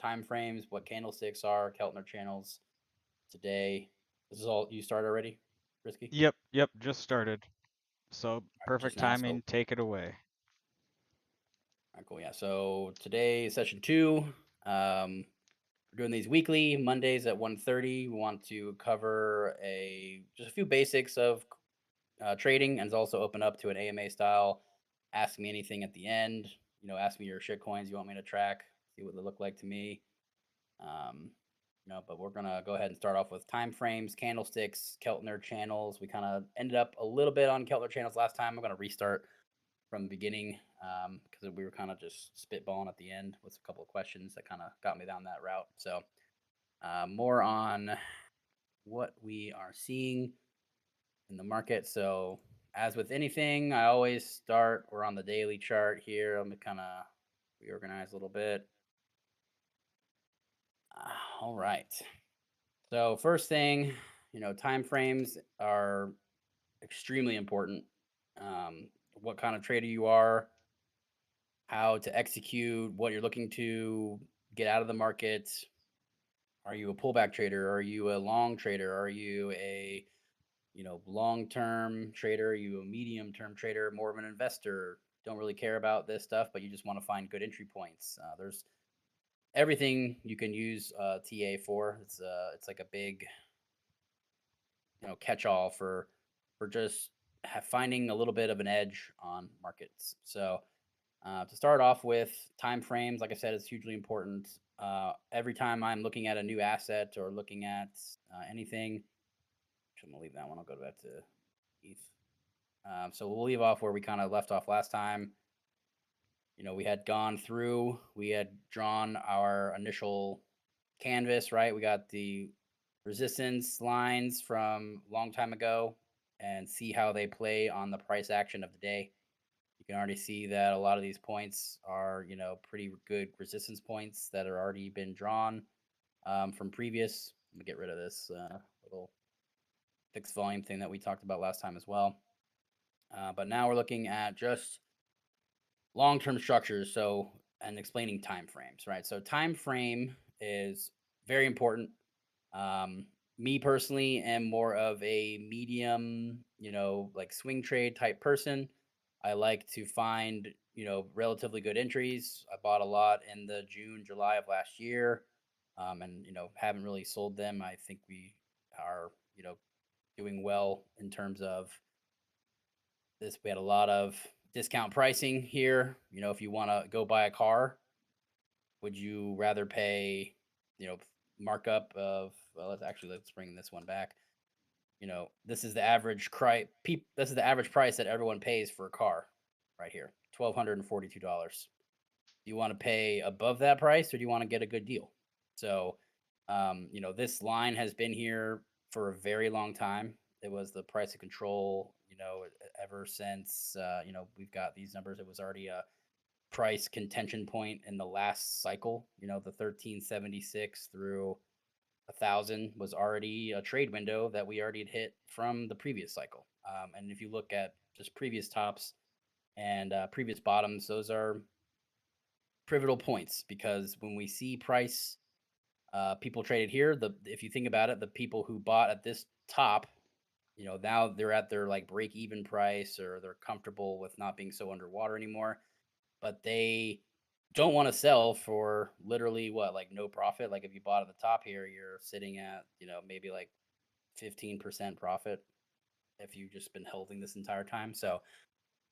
time frames, what candlesticks are, Keltner channels today. This is all you start already, Risky? Yep, just started. So All right, perfect just now. So, timing, take it away. all right, cool. Yeah. So today, session two. We're doing these weekly Mondays at 1:30. We want to cover just a few basics of trading, and also open up to an AMA style. Ask me anything at the end. Ask me your shit coins you want me to track. See what they look like to me. Um, but we're gonna go ahead and start off with time frames, candlesticks, Keltner channels. We kind of ended up a little bit on Keltner channels last time. I'm gonna restart from the beginning because we were kind of just spitballing at the end with a couple of questions that kind of got me down that route. So more on what we are seeing in the market. So as with anything, I always start. We're on the daily chart here. I'm gonna kind of reorganize a little bit. All right. So first thing, time frames are extremely important. What kind of trader you are, how to execute, what you're looking to get out of the market. Are you a pullback trader? Are you a long trader? Are you a long-term trader? Are you a medium-term trader? More of an investor? Don't really care about this stuff, but you just want to find good entry points. There's everything you can use TA for. It's like a big catch-all for just finding a little bit of an edge on markets. So to start off with time frames, like I said, it's hugely important. Every time I'm looking at a new asset or looking at anything, I'm gonna leave that one. I'll go back to ETH. So we'll leave off where we kind of left off last time. We had gone through, we had drawn our initial canvas, right? We got the resistance lines from a long time ago and see how they play on the price action of the day. You can already see that a lot of these points are, pretty good resistance points that are already been drawn from previous. Let me get rid of this little fixed volume thing that we talked about last time as well. But now we're looking at just long-term structures. So, and explaining time frames, right? So time frame is very important. Me personally am more of a medium, like swing trade type person. I like to find, relatively good entries. I bought a lot in the June, July of last year, and haven't really sold them. I think we are, doing well in terms of this. We had a lot of discount pricing here. If you want to go buy a car, would you rather pay, markup of? Well, let's bring this one back. This is the average This is the average price that everyone pays for a car, right here, $1,242. Do you want to pay above that price, or do you want to get a good deal? So, this line has been here for a very long time. It was the price of control, ever since, we've got these numbers. It was already a price contention point in the last cycle. The 1376 through 1,000 was already a trade window that we already had hit from the previous cycle. And if you look at just previous tops and previous bottoms, those are pivotal points because when we see price, people traded here. If you think about it, the people who bought at this top, now they're at their like break even price, or they're comfortable with not being so underwater anymore, but they don't want to sell for literally what, like no profit. Like if you bought at the top here, you're sitting at, maybe like 15% profit if you've just been holding this entire time. So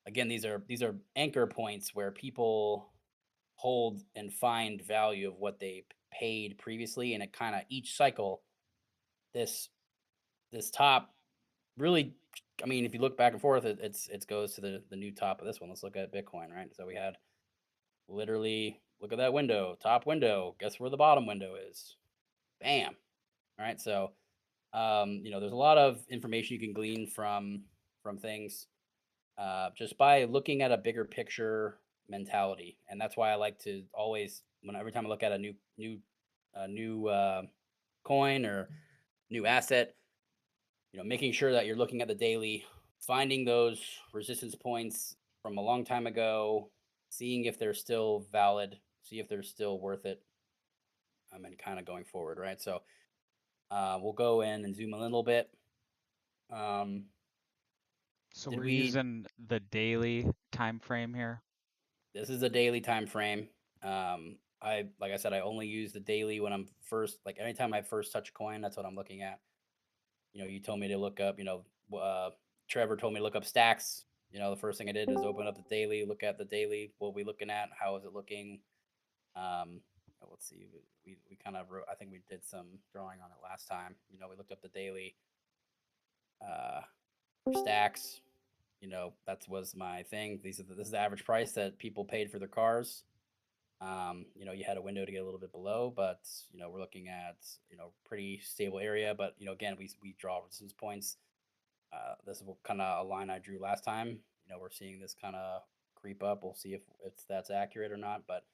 again, these are anchor points where people hold and find value of what they paid previously, and it kind of each cycle, this top really, I mean, if you look back and forth, it goes to the new top of this one. Let's look at Bitcoin, right? So we had literally, look at that window, top window. Guess where the bottom window is? Bam. All right. So there's a lot of information you can glean from things just by looking at a bigger picture mentality, and that's why I like to always, every time I look at a new coin or new asset, making sure that you're looking at the daily, finding those resistance points from a long time ago, seeing if they're still valid, see if they're still worth it. kind of going forward, right? So we'll go in and zoom a little bit. Um, So did we're we? using the daily time frame here. This is a daily time frame. Like I said, I only use the daily when I'm first, like anytime I first touch a coin, that's what I'm looking at. You told me to look up, Trevor told me to look up stacks. The first thing I did is open up the daily, look at the daily, what we looking at, how is it looking? Um, let's see, we kind of wrote, I think we did some drawing on it last time. We looked up the daily uh, for stacks. That was my thing. This is the average price that people paid for their cars. You had a window to get a little bit below, but we're looking at pretty stable area. But again, we draw resistance points. This is kind of a line I drew last time. We're seeing this kind of creep up. We'll see if that's accurate or not. But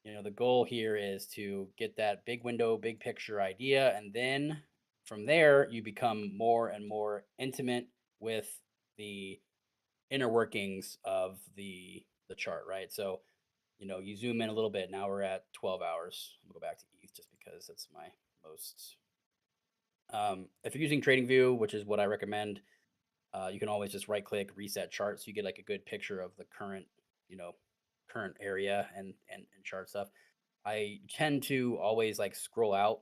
the goal here is to get that big window, big picture idea, and then from there you become more and more intimate with the inner workings of the chart, right? So you zoom in a little bit. Now we're at 12 hours. We'll go back to ETH just because it's my most. If you're using TradingView, which is what I recommend, you can always just right click, reset chart, so you get like a good picture of the current, you know, current area and chart stuff. I tend to always like scroll out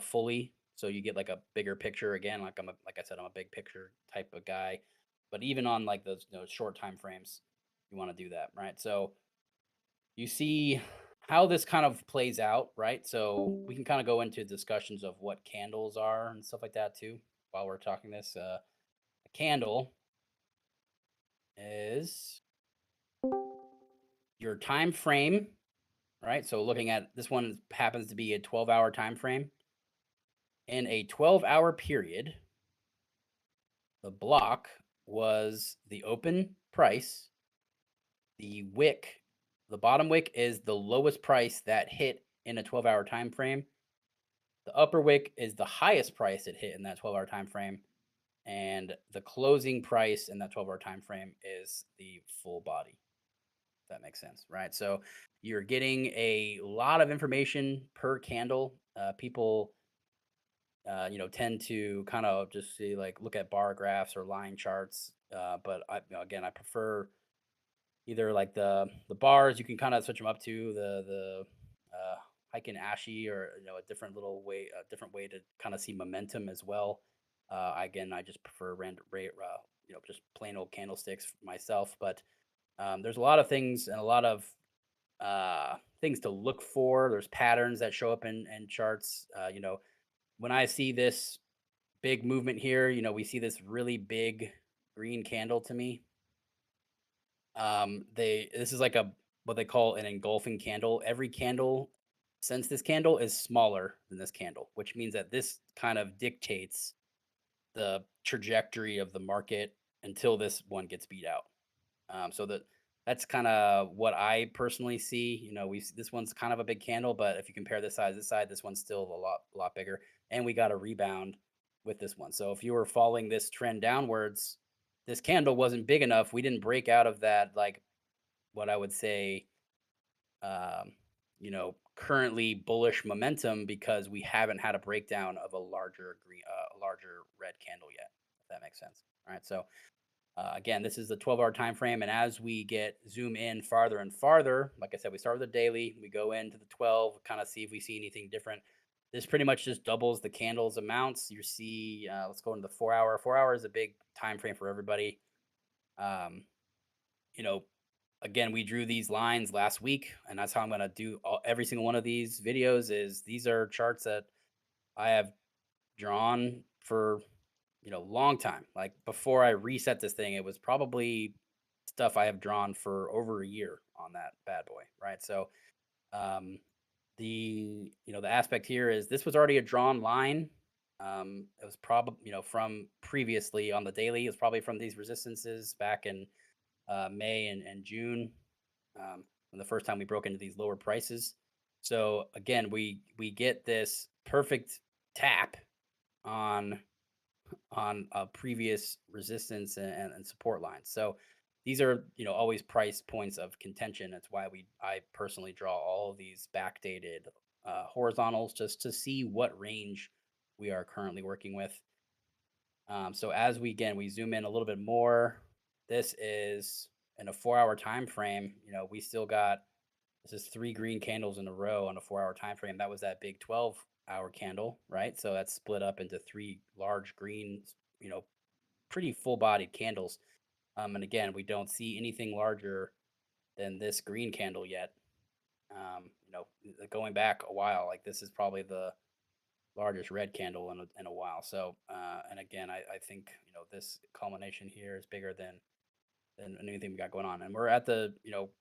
fully, so you get like a bigger picture. Again, like I said, I'm a big picture type of guy. But even on like those short time frames, you want to do that, right? So you see how this kind of plays out, right? So we can kind of go into discussions of what candles are and stuff like that too while we're talking this. A candle is your time frame, right? So looking at this one happens to be a 12-hour time frame. In a 12-hour period, the block was the open price. The wick, the bottom wick is the lowest price that hit in a 12-hour time frame. The upper wick is the highest price it hit in that 12-hour time frame, and the closing price in that 12-hour time frame is the full body. If that makes sense, right? So you're getting a lot of information per candle. People, tend to kind of just see like look at bar graphs or line charts. But again, I prefer either like the bars. You can kind of switch them up to the Heiken Ashi, or a different little way, a different way to kind of see momentum as well. Again, I just prefer random rate, just plain old candlesticks myself. But there's a lot of things and a lot of things to look for. There's patterns that show up in charts. When I see this big movement here, we see this really big green candle to me. This is like a what they call an engulfing candle. Every candle since this candle is smaller than this candle, which means that this kind of dictates the trajectory of the market until this one gets beat out. So that's kind of what I personally see. This one's kind of a big candle, but if you compare this side, this one's still a lot bigger, and we got a rebound with this one. So if you were following this trend downwards, this candle wasn't big enough. We didn't break out of that, like what I would say, um, currently bullish momentum, because we haven't had a breakdown of a larger larger red candle yet. If that makes sense. All right. So again, this is the 12-hour time frame, and as we zoom in farther and farther, like I said, we start with the daily, we go into the 12, kind of see if we see anything different. This pretty much just doubles the candles amounts. You see, let's go into the 4-hour. 4 hour is a big time frame for everybody. Um, you know, Again, we drew these lines last week, and that's how I'm going to do every single one of these videos. These are charts that I have drawn for long time. Like before I reset this thing, it was probably stuff I have drawn for over a year on that bad boy, right? So um the aspect here is this was already a drawn line. It was probably from previously on the daily. It was probably from these resistances back in May and June, when the first time we broke into these lower prices. So again, we get this perfect tap on a previous resistance and support lines. So these are always price points of contention. That's why I personally draw all of these backdated horizontals just to see what range we are currently working with. So as we zoom in a little bit more, this is in a 4 hour time frame. We still got this is three green candles in a row on a 4 hour time frame. That was that big 12-hour candle, right? So that's split up into three large greens, pretty full bodied candles. And again, we don't see anything larger than this green candle yet. Going back a while, like this is probably the largest red candle in a while. So, and again, I think this culmination here is bigger than anything we got going on. And we're at the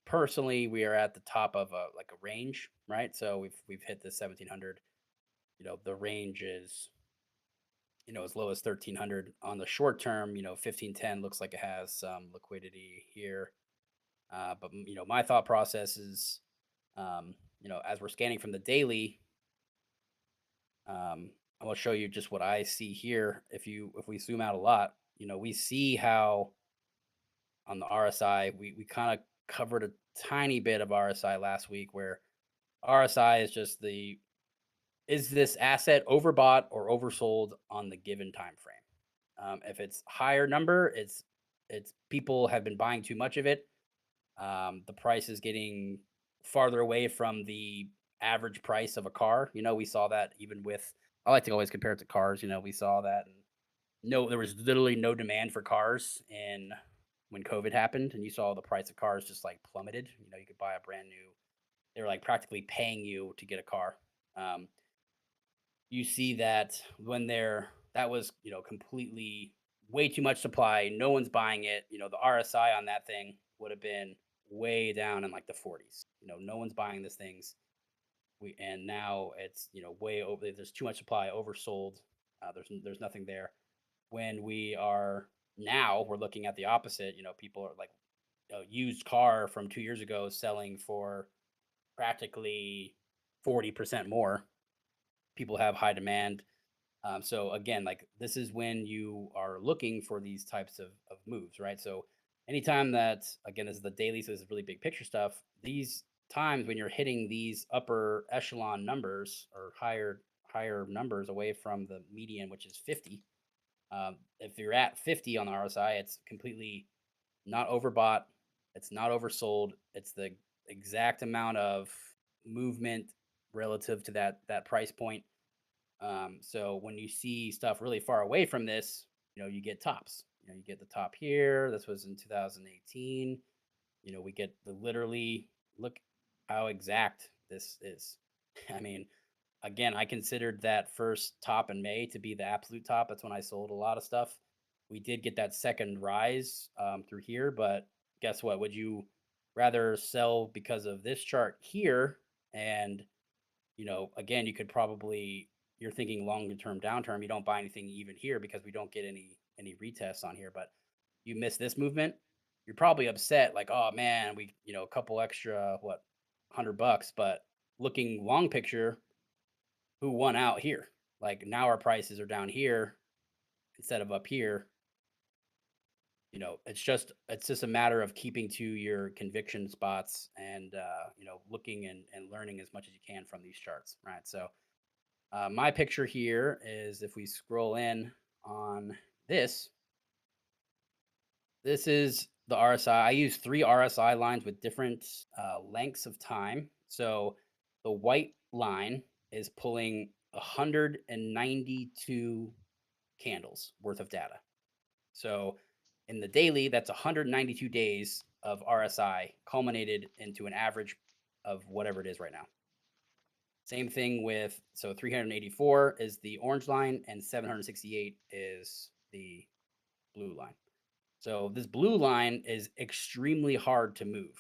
personally we are at the top of a like a range, right? So we've hit the 1700. The range is as low as 1300 on the short term. 1510 looks like it has some liquidity here. But my thought process is, as we're scanning from the daily, I will show you just what I see here. If we zoom out a lot, we see how on the RSI we kind of covered a tiny bit of RSI last week, where RSI is just is this asset overbought or oversold on the given time frame. If it's higher number, it's people have been buying too much of it. The price is getting farther away from the average price of a car. We saw that even with, I like to always compare it to cars. We saw that. And no, there was literally no demand for cars in when COVID happened, and you saw the price of cars just like plummeted. You could buy a brand new, they were like practically paying you to get a car. Um, you see that when that was completely way too much supply, no one's buying it. The RSI on that thing would have been way down in like the 40s. No one's buying these things. And now it's way over. There's too much supply, oversold. There's nothing there. When we're looking at the opposite. People are like a used car from 2 years ago selling for practically 40% more. People have high demand. So again, like this is when you are looking for these types of moves, right? So anytime that, again, this is the daily, so this is really big picture stuff. These times when you're hitting these upper echelon numbers or higher numbers away from the median, which is 50. If you're at 50 on the RSI, it's completely not overbought. It's not oversold. It's the exact amount of movement relative to that price point. So when you see stuff really far away from this, you get tops. You get the top here. This was in 2018. We get the literally look how exact this is. I mean, again, I considered that first top in May to be the absolute top. That's when I sold a lot of stuff. We did get that second rise through here, but guess what? Would you rather sell because of this chart here? And again, you could probably, you're thinking longer term downturn. You don't buy anything even here because we don't get any retests on here. But you miss this movement, you're probably upset. Like, oh man, we a couple extra $100. But looking long picture, who won out here? Like now our prices are down here instead of up here. It's just a matter of keeping to your conviction spots and looking and learning as much as you can from these charts, right? So my picture here is, if we scroll in on this is the RSI. I use three RSI lines with different lengths of time. So the white line is pulling 192 candles worth of data. So in the daily, that's 192 days of RSI culminated into an average of whatever it is right now. Same thing with, so 384 is the orange line and 768 is the blue line. So this blue line is extremely hard to move.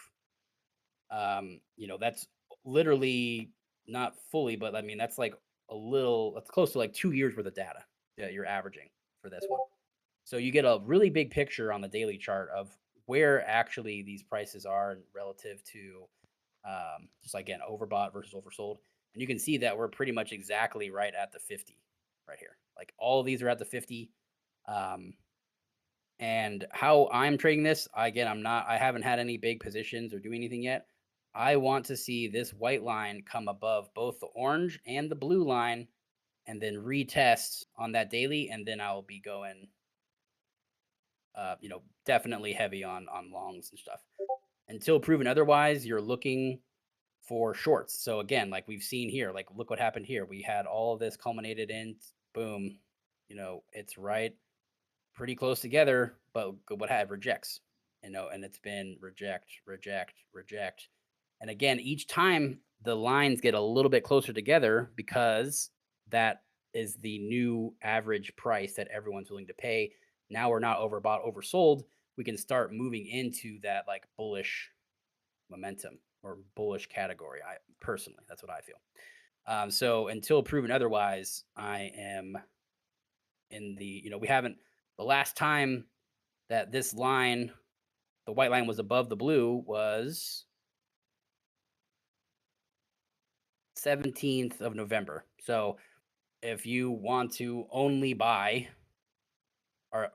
That's literally not fully, but I mean, that's like that's close to like 2 years worth of data that you're averaging for this one. So you get a really big picture on the daily chart of where actually these prices are relative to just like, again, overbought versus oversold. And you can see that we're pretty much exactly right at the 50 right here. Like all of these are at the 50. And how I'm trading this, again, I haven't had any big positions or do anything yet. I want to see this white line come above both the orange and the blue line and then retest on that daily, and then I'll be going definitely heavy on longs and stuff. Until proven otherwise, you're looking for shorts. So again, like we've seen here, like look what happened here. We had all of this culminated in boom, it's right pretty close together, but what had rejects, and it's been reject, reject, reject. And again, each time the lines get a little bit closer together because that is the new average price that everyone's willing to pay. Now we're not overbought, oversold. We can start moving into that like bullish momentum or bullish category. I personally, that's what I feel. So until proven otherwise, I am in the, we haven't, the last time that this line, the white line was above the blue was 17th of November. So if you want to only buy or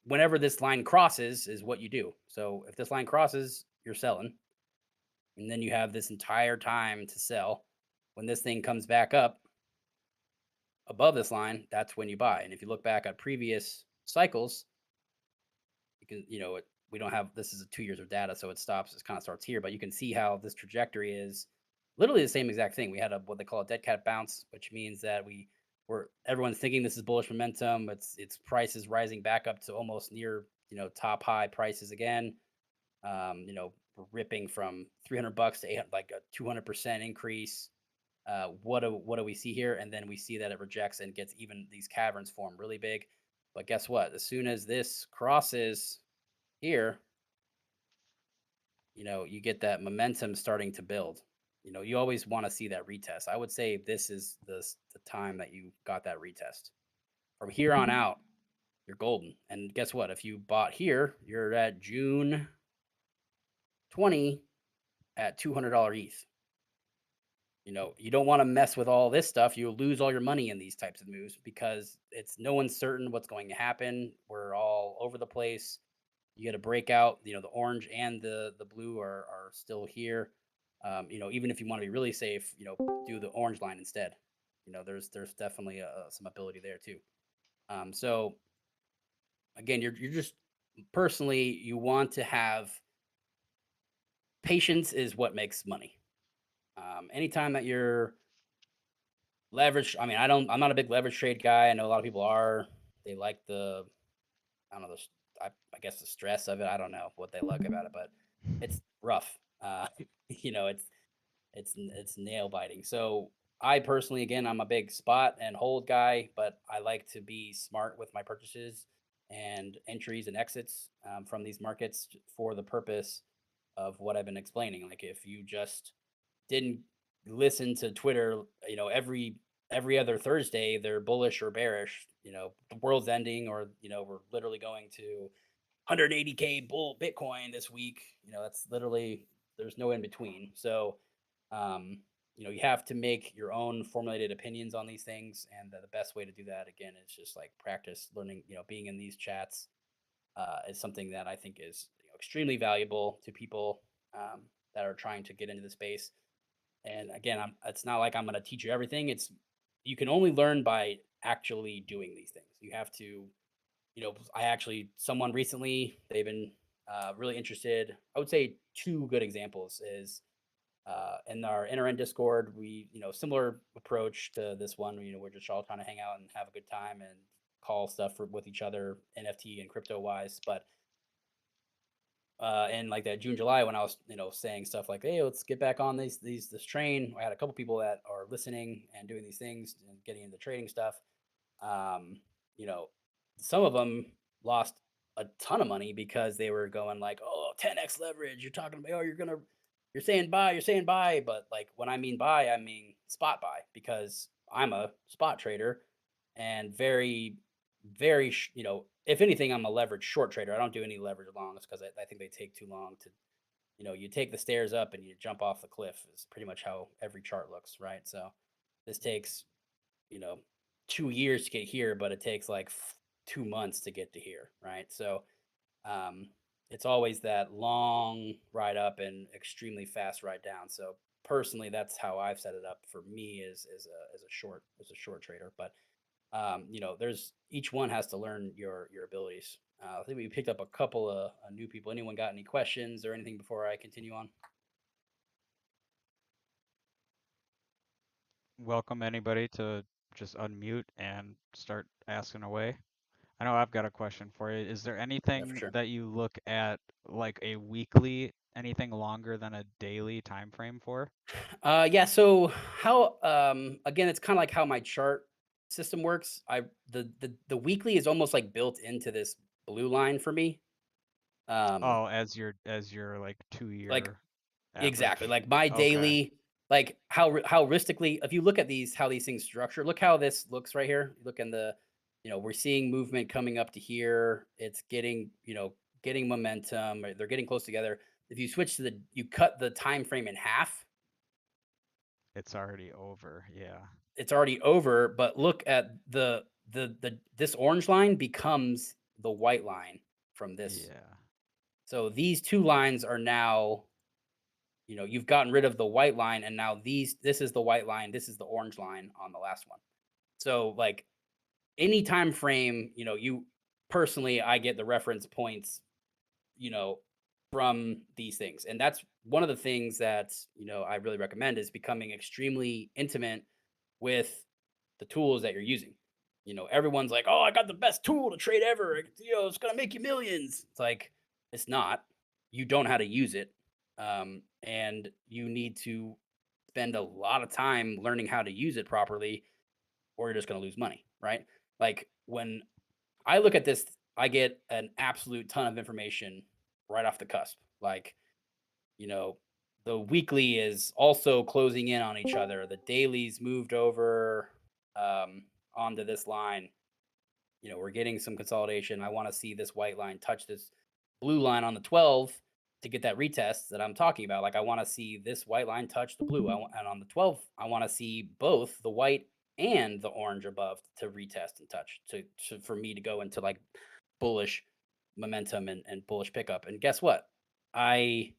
whenever this line crosses is what you do. So if this line crosses, you're selling. And then you have this entire time to sell. When this thing comes back up above this line, that's when you buy. And if you look back at previous cycles, you can, we don't have, this is a 2 years of data, so it kind of starts here, but you can see how this trajectory is literally the same exact thing. We had what they call a dead cat bounce, which means that everyone's thinking this is bullish momentum. It's prices rising back up to almost near, top high prices again. We're ripping from $300 to 800, like a 200% increase. What do we see here? And then we see that it rejects and gets even these caverns form really big. But guess what? As soon as this crosses here, you get that momentum starting to build. You always want to see that retest. I would say this is the time that you got that retest. From here on out, you're golden. And guess what? If you bought here, you're at June 20 at $200 ETH. You don't want to mess with all this stuff. You'll lose all your money in these types of moves because it's no one's certain what's going to happen. We're all over the place. You get a breakout. The orange and the blue are still here. Even if you want to be really safe, do the orange line instead. There's definitely some ability there too. So again, you're just personally you want to have patience is what makes money. Anytime that you're leverage, I mean, I'm not a big leverage trade guy. I know a lot of people are. They like I don't know, I guess the stress of it. I don't know what they like about it, but it's rough. You know, it's nail biting. So I personally, again, I'm a big spot and hold guy, but I like to be smart with my purchases and entries and exits from these markets for the purpose of what I've been explaining. Like if you just didn't listen to Twitter, every other Thursday they're bullish or bearish. The world's ending, or we're literally going to 180K bull Bitcoin this week. That's literally there's no in between. So, you have to make your own formulated opinions on these things, and the best way to do that again is just like practice learning. Being in these chats is something that I think is extremely valuable to people that are trying to get into the space. And again, it's not like I'm going to teach you everything. You can only learn by actually doing these things. You have to, someone recently, they've been really interested. I would say two good examples is in our inner end Discord, we, similar approach to this one. We're just all trying to hang out and have a good time and call stuff with each other, NFT and crypto wise. But in like that June, July, when I was, saying stuff like, "Hey, let's get back on this train." I had a couple people that are listening and doing these things and getting into trading stuff. Um, you know, some of them lost a ton of money because they were going like, "Oh, 10x leverage." You're talking about, "Oh, you're saying buy," but like when I mean buy, I mean spot buy because I'm a spot trader and very very, if anything, I'm a leverage short trader. I don't do any leverage longs because I think they take too long to, you take the stairs up and you jump off the cliff is pretty much how every chart looks, right? So this takes, you know, 2 years to get here, but it takes like 2 months to get to here, right? So, um, it's always that long ride up and extremely fast ride down. So personally, that's how I've set it up for me as a short trader. But there's each one has to learn your abilities. I think we picked up a couple of new people. Anyone got any questions or anything before I continue on? Welcome anybody to just unmute and start asking away. I know I've got a question for you. Is there Yeah, for anything sure. that you look at like a weekly, anything longer than a daily time frame for? Yeah. So how again, it's kind of like how my chart system works. The weekly is almost like built into this blue line for me. Um, Oh, as your like like 2 year exactly, average. like my Okay, daily, like how realistically, if you look at how these things structure, look how this looks right here. Look in we're seeing movement coming up to here. It's getting momentum. Or they're getting close together. If you switch to you cut the time frame in half, it's already over. Yeah. it's already over. But look at this orange line becomes the white line from this. Yeah. So these two lines are now, you've gotten rid of the white line, and now this is the white line, this is the orange line on the last one. So like any time frame, you personally, I get the reference points, you know, from these things. And that's one of the things that, I really recommend is becoming extremely intimate with the tools that you're using. Everyone's like, "Oh, I got the best tool to trade ever. It's going to make you millions." It's like it's not. You don't know how to use it. And you need to spend a lot of time learning how to use it properly or you're just going to lose money, right? Like when I look at this, I get an absolute ton of information right off the cusp. Like, you know, the weekly is also closing in on each other. The dailies moved over onto this line. We're getting some consolidation. I want to see this white line touch this blue line on the 12 to get that retest that I'm talking about. Like I want to see this white line touch the blue. And on the 12, I want to see both the white and the orange above to retest and touch for me to go into like bullish momentum and bullish pickup. And guess what? I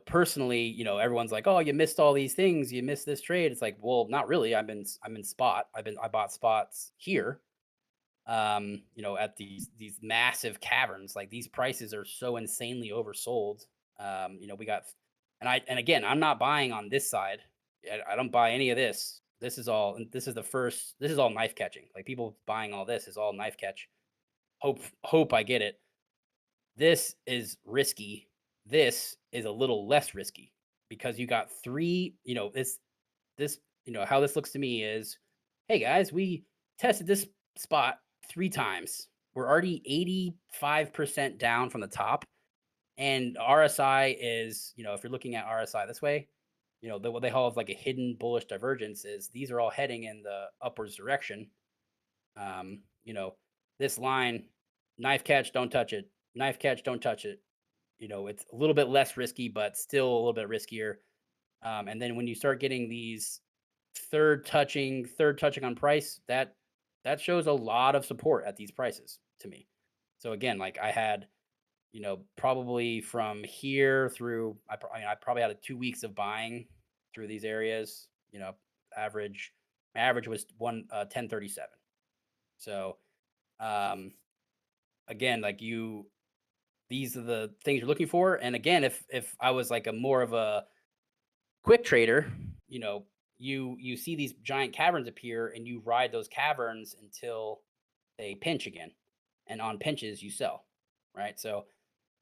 personally, everyone's like, "Oh, you missed all these things. You missed this trade." It's like, well, not really. I'm in spot. I bought spots here at these massive caverns. Like these prices are so insanely oversold. We got and again, I'm not buying on this side. I don't buy any of this. This is all knife catching. Like people buying all this is all knife catch. Hope I get it. This is risky. This is a little less risky because you got three, how this looks to me is, hey guys, we tested this spot 3 times. We're already 85% down from the top. And RSI is, if you're looking at RSI this way, what they call is like a hidden bullish divergence is these are all heading in the upwards direction. Um, you know, this line, knife catch, don't touch it. Knife catch, don't touch it. It's a little bit less risky, but still a little bit riskier. And then when you start getting these third touching on price, that shows a lot of support at these prices to me. So again, like I had, probably from here through, I probably had 2 weeks of buying through these areas. Average, my average was 1037. So um, again, like these are the things you're looking for. And again, if I was like a more of a quick trader, you see these giant caverns appear and you ride those caverns until they pinch again. And on pinches you sell. Right. So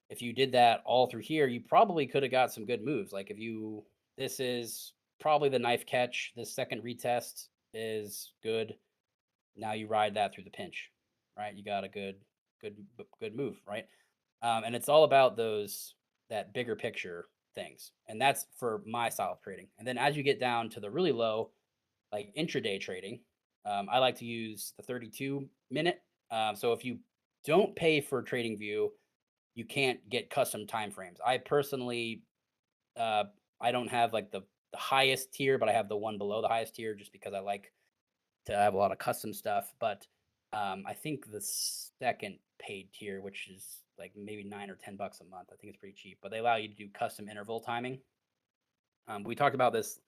if you did that all through here, you probably could have got some good moves. Like this is probably the knife catch. This second retest is good. Now you ride that through the pinch, right? You got a good move, right? And it's all about that bigger picture things, and that's for my style of trading. And then as you get down to the really low, like intraday trading, I like to use the 32 minute. So if you don't pay for Trading View, you can't get custom time frames. I personally, uh, I don't have like the highest tier, but I have the one below the highest tier just because I like to have a lot of custom stuff. But I think the second paid tier, which is like maybe 9 or 10 bucks a month. I think it's pretty cheap, but they allow you to do custom interval timing. We talked about this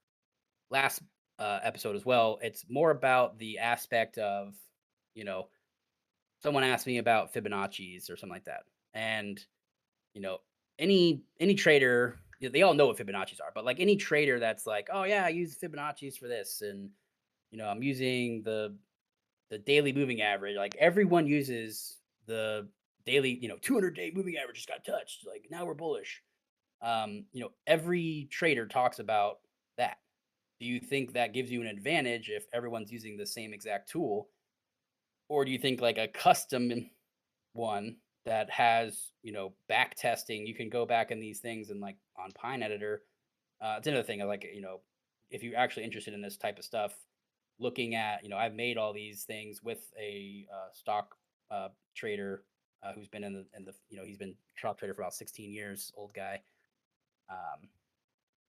last episode as well. It's more about the aspect of, you know, someone asked me about Fibonacci's or something like that, and you know, any trader, they all know what Fibonacci's are, but like any trader that's like, oh yeah, I use Fibonacci's for this, and I'm using the daily moving average. Like everyone uses the daily, 200-day moving average just got touched. Like now we're bullish. Every trader talks about that. Do you think that gives you an advantage if everyone's using the same exact tool? Or do you think like a custom one that has, back testing, you can go back in these things and like on Pine Editor. It's another thing I like, if you're actually interested in this type of stuff, looking at, I've made all these things with a stock trader who's been in the, he's been stock trader for about 16 years, old guy. Um,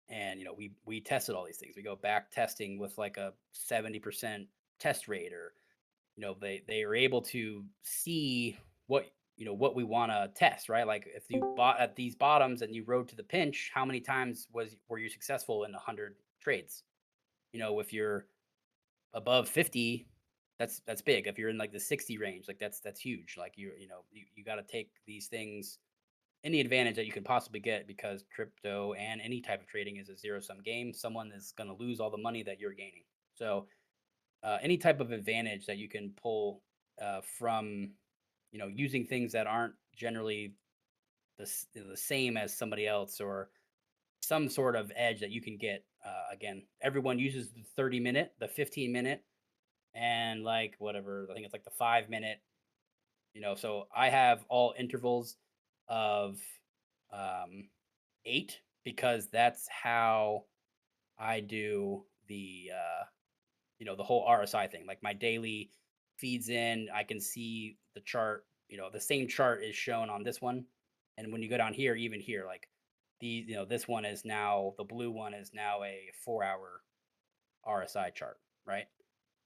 and we tested all these things. We go back testing with like a 70% test rate, or they are able to see what what we want to test, right? Like if you bought at these bottoms and you rode to the pinch, how many times were you successful in 100 trades? If you're above 50, that's big. If you're in like the 60 range, like that's huge. Like you got to take these things, any advantage that you can possibly get, because crypto and any type of trading is a zero sum game. Someone is going to lose all the money that you're gaining. So any type of advantage that you can pull from using things that aren't generally the same as somebody else, or some sort of edge that you can get. Again, everyone uses the 30-minute, the 15-minute, and like whatever, I think it's like the 5-minute. So I have all intervals of um, 8, because that's how I do the whole RSI thing. Like my daily feeds in, I can see the chart, the same chart is shown on this one. And when you go down here, even here, like this one is now, the blue one is now a 4-hour RSI chart, right?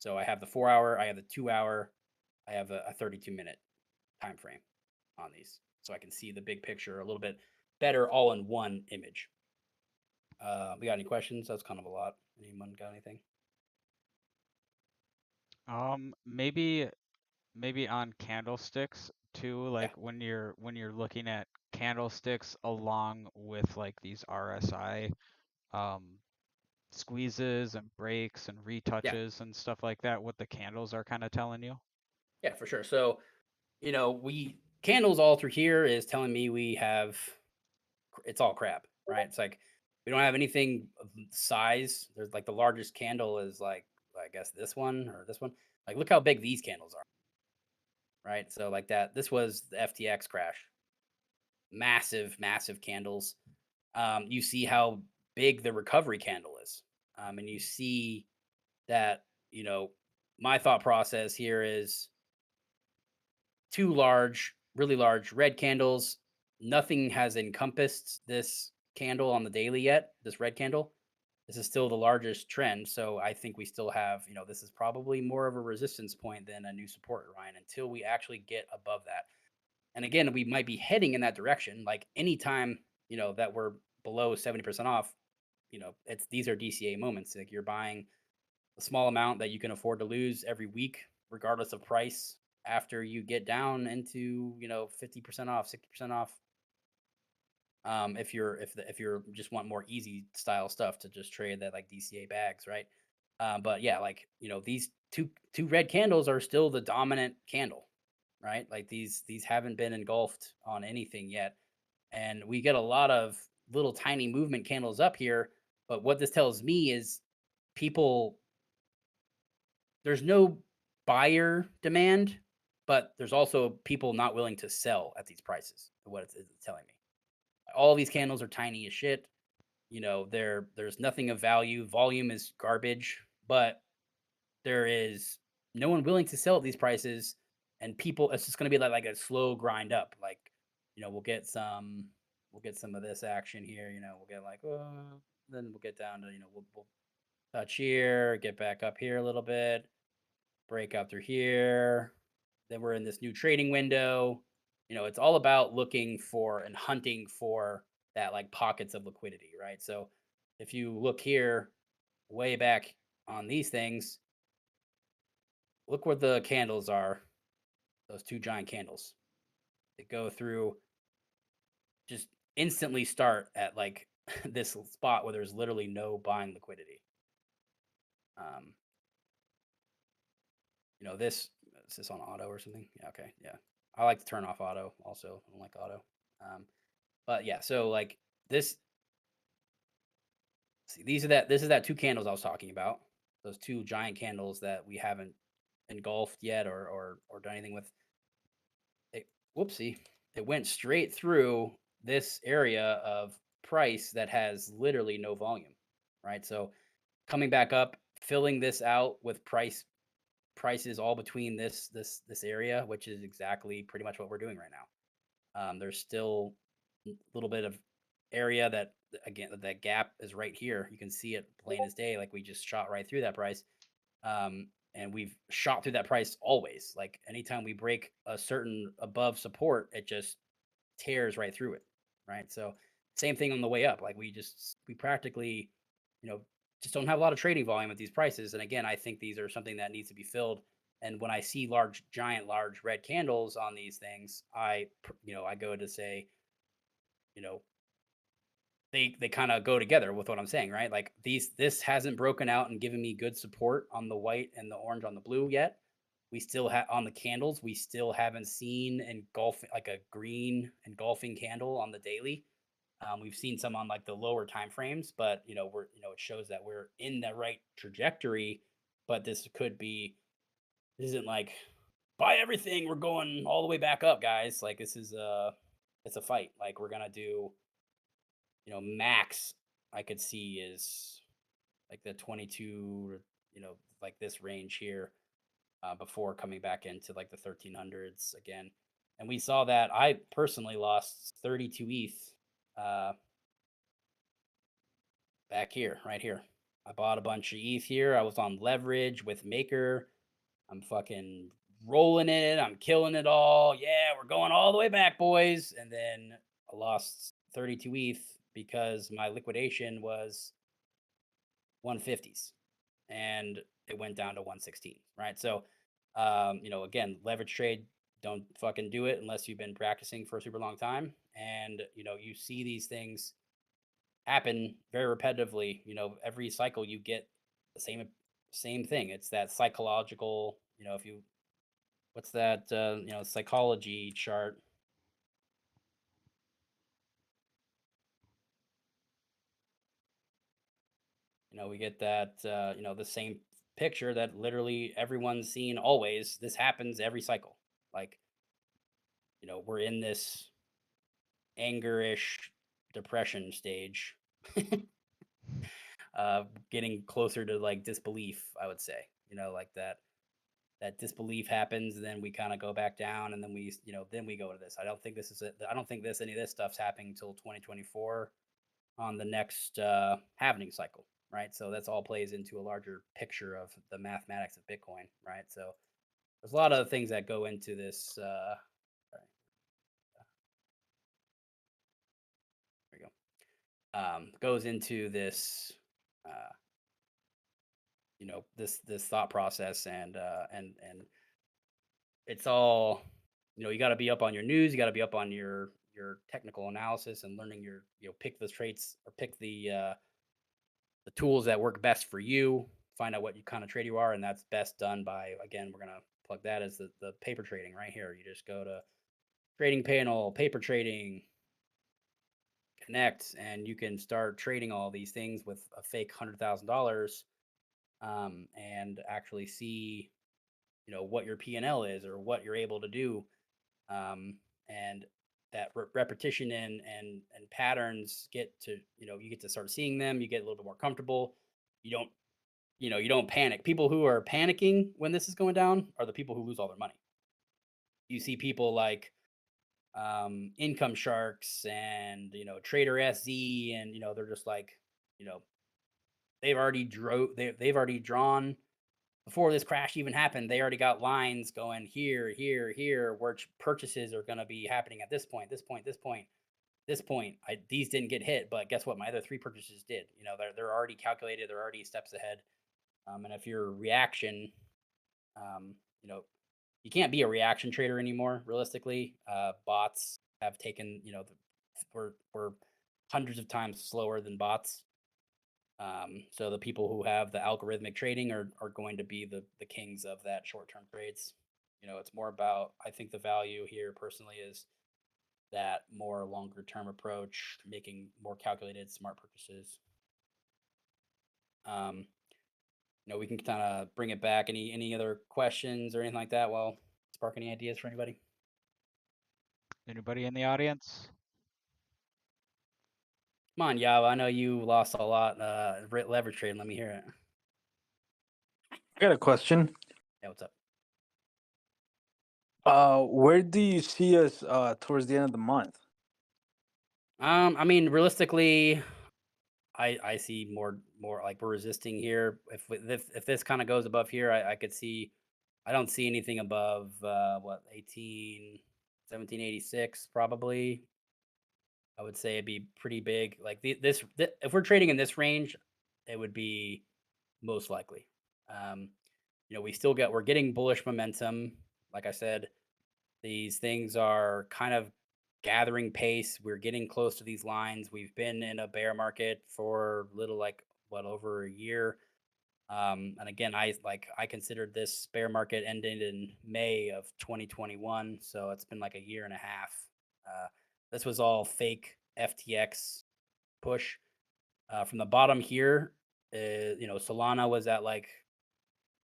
So I have the 4-hour, I have the 2-hour, I have a 32-minute time frame on these. So I can see the big picture a little bit better all in one image. We got any questions? That's kind of a lot. Anyone got anything? Maybe on candlesticks too, Yeah. like when you're looking at candlesticks along with like these RSI um squeezes and breaks and Yeah. retouches and stuff like that, what the candles are kind of telling you. Yeah, for sure. So, we candles all through here is telling me we have, it's all crap, right? It's like we don't have anything of size. There's like the largest candle is like, I guess this one or this one. Like look how big these candles are, right? So like that, this was the FTX crash. Massive, massive candles. You see how big the recovery candle is. And you see that, my thought process here is two large, really large red candles. Nothing has encompassed this candle on the daily yet, this red candle. This is still the largest trend. So I think we still have, this is probably more of a resistance point than a new support, Ryan, until we actually get above that. And again, we might be heading in that direction. Like anytime, that we're below 70% off, it's these are DCA moments. Like you're buying a small amount that you can afford to lose every week, regardless of price. After you get down into 50% off, 60% off, if you're just want more easy style stuff to just trade that like DCA bags, right? But yeah, like these two red candles are still the dominant candle, right? Like these haven't been engulfed on anything yet, and we get a lot of little tiny movement candles up here. But what this tells me is people there's no buyer demand, but there's also people not willing to sell at these prices. What it's telling me. All these candles are tiny as shit. There's nothing of value. Volume is garbage, but there is no one willing to sell at these prices, and people. It's just going to be like a slow grind up. Like, we'll get some of this action here. We'll get like, then we'll get down to we'll touch here, get back up here a little bit, break out through here. Then we're in this new trading window. it's all about looking for and hunting for that like pockets of liquidity, right? So if you look here way back on these things, look where the candles are, those two giant candles. They go through, just instantly start at like this spot where there's literally no buying liquidity. Um, this is this on auto or something? Yeah, okay, yeah. I like to turn off auto also. I don't like auto. Um, but yeah, so like this, see, this is that two candles I was talking about. Those two giant candles that we haven't engulfed yet or done anything with. It, whoopsie, it went straight through this area of price that has literally no volume, right? So coming back up, filling this out with prices all between this area, which is exactly pretty much what we're doing right now. There's still a little bit of area that, again, that gap is right here. You can see it plain as day, like we just shot right through that price. And we've shot through that price always. Like anytime we break a certain above support, it just tears right through it. Right. So same thing on the way up. Like we practically, you know, just don't have a lot of trading volume at these prices. And again, I think these are something that needs to be filled. And when I see large red candles on these things, I go to say, you know, they kind of go together with what I'm saying, right? Like this hasn't broken out and given me good support on the white and the orange on the blue yet. We still have on the candles, we still haven't seen engulfing like a green engulfing candle on the daily. We've seen some on like the lower time frames, but it shows that we're in the right trajectory. But this isn't like buy everything. We're going all the way back up, guys. Like it's a fight. Like we're gonna do, max I could see is like the 22, like this range here, before coming back into like the 1300s again. And we saw that I personally lost 32 ETH uh, back here, right here. I bought a bunch of ETH here. I was on leverage with Maker. I'm fucking rolling it. I'm killing it all. Yeah, we're going all the way back, boys. And then I lost 32 ETH because my liquidation was 150s and it went down to 116, right? So, again, leverage trade, don't fucking do it unless you've been practicing for a super long time. And, you see these things happen very repetitively. Every cycle you get the same thing. It's that psychological, if you what's that psychology chart. We get that the same picture that literally everyone's seen always. This happens every cycle. Like, we're in this angerish depression stage, getting closer to like disbelief, I would say. Like that disbelief happens, and then we kind of go back down, and then we go to this. I don't think this is it. I don't think any of this stuff's happening until 2024 on the next halving cycle, right? So that's all plays into a larger picture of the mathematics of Bitcoin, right? So there's a lot of things that go into this. Sorry, there we go. Goes into this, uh, this thought process, and it's all, you got to be up on your news. You got to be up on your technical analysis and learning pick the traits or pick the tools that work best for you. Find out what you kind of trade you are, and that's best done by, again, we're gonna plug that as the paper trading right here. You just go to trading panel, paper trading, connect, and you can start trading all these things with a fake $100,000, and actually see what your P&L is or what you're able to do, and that repetition and patterns get to, you get to start seeing them. You get a little bit more comfortable. You don't you don't panic. People who are panicking when this is going down are the people who lose all their money. You see people like income sharks and trader SZ, and they're just like, you know they've already drawn before this crash even happened, they already got lines going here, here, here, where purchases are going to be happening at this point, this point, this point, this point. These didn't get hit, but guess what? My other three purchases did. They're already calculated. They're already steps ahead. And if your reaction, um, you know, you can't be a reaction trader anymore. Realistically, bots have taken, we're hundreds of times slower than bots. So the people who have the algorithmic trading are going to be the kings of that short term trades. It's more about, I think the value here personally is that more longer term approach, making more calculated, smart purchases. Um, we can kind of bring it back. Any other questions or anything like that? Well, spark any ideas for anybody? Anybody in the audience? Come on, Yava. I know you lost a lot leverage trading. Let me hear it. I got a question. Yeah, what's up? Where do you see us towards the end of the month? I mean, realistically, I see more like we're resisting here. If this kind of goes above here, I could see. I don't see anything above what 1786 probably. I would say it'd be pretty big. Like if we're trading in this range, it would be most likely. Um, we're getting bullish momentum. Like I said, these things are kind of gathering pace. We're getting close to these lines. We've been in a bear market for over a year. And again, I considered this bear market ended in May of 2021, so it's been like a year and a half. This was all fake FTX push. From the bottom here, Solana was at like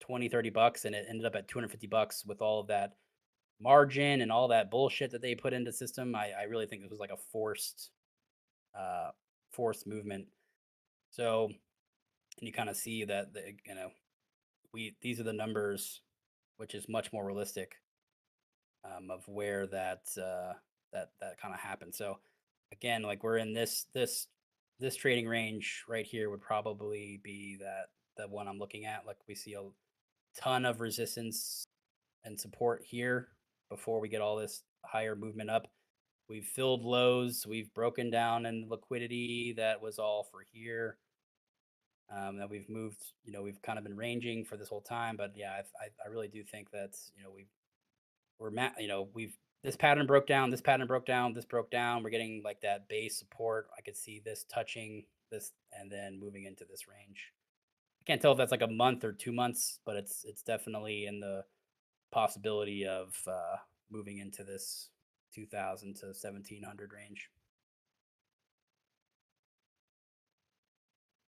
20-30 bucks, and it ended up at $250 with all of that margin and all that bullshit that they put into system. I really think this was like a forced movement. So, and you kind of see that these are the numbers, which is much more realistic of where that kind of happened. So again, like we're in this trading range right here would probably be the one I'm looking at. Like we see a ton of resistance and support here before we get all this higher movement up. We've filled lows. We've broken down in liquidity that was all for here. That we've moved, we've kind of been ranging for this whole time. But yeah, I really do think that, we've this pattern broke down, this pattern broke down, this broke down. We're getting like that base support. I could see this touching this and then moving into this range. I can't tell if that's like a month or 2 months, but it's definitely in the possibility of moving into this 2000 to 1700 range.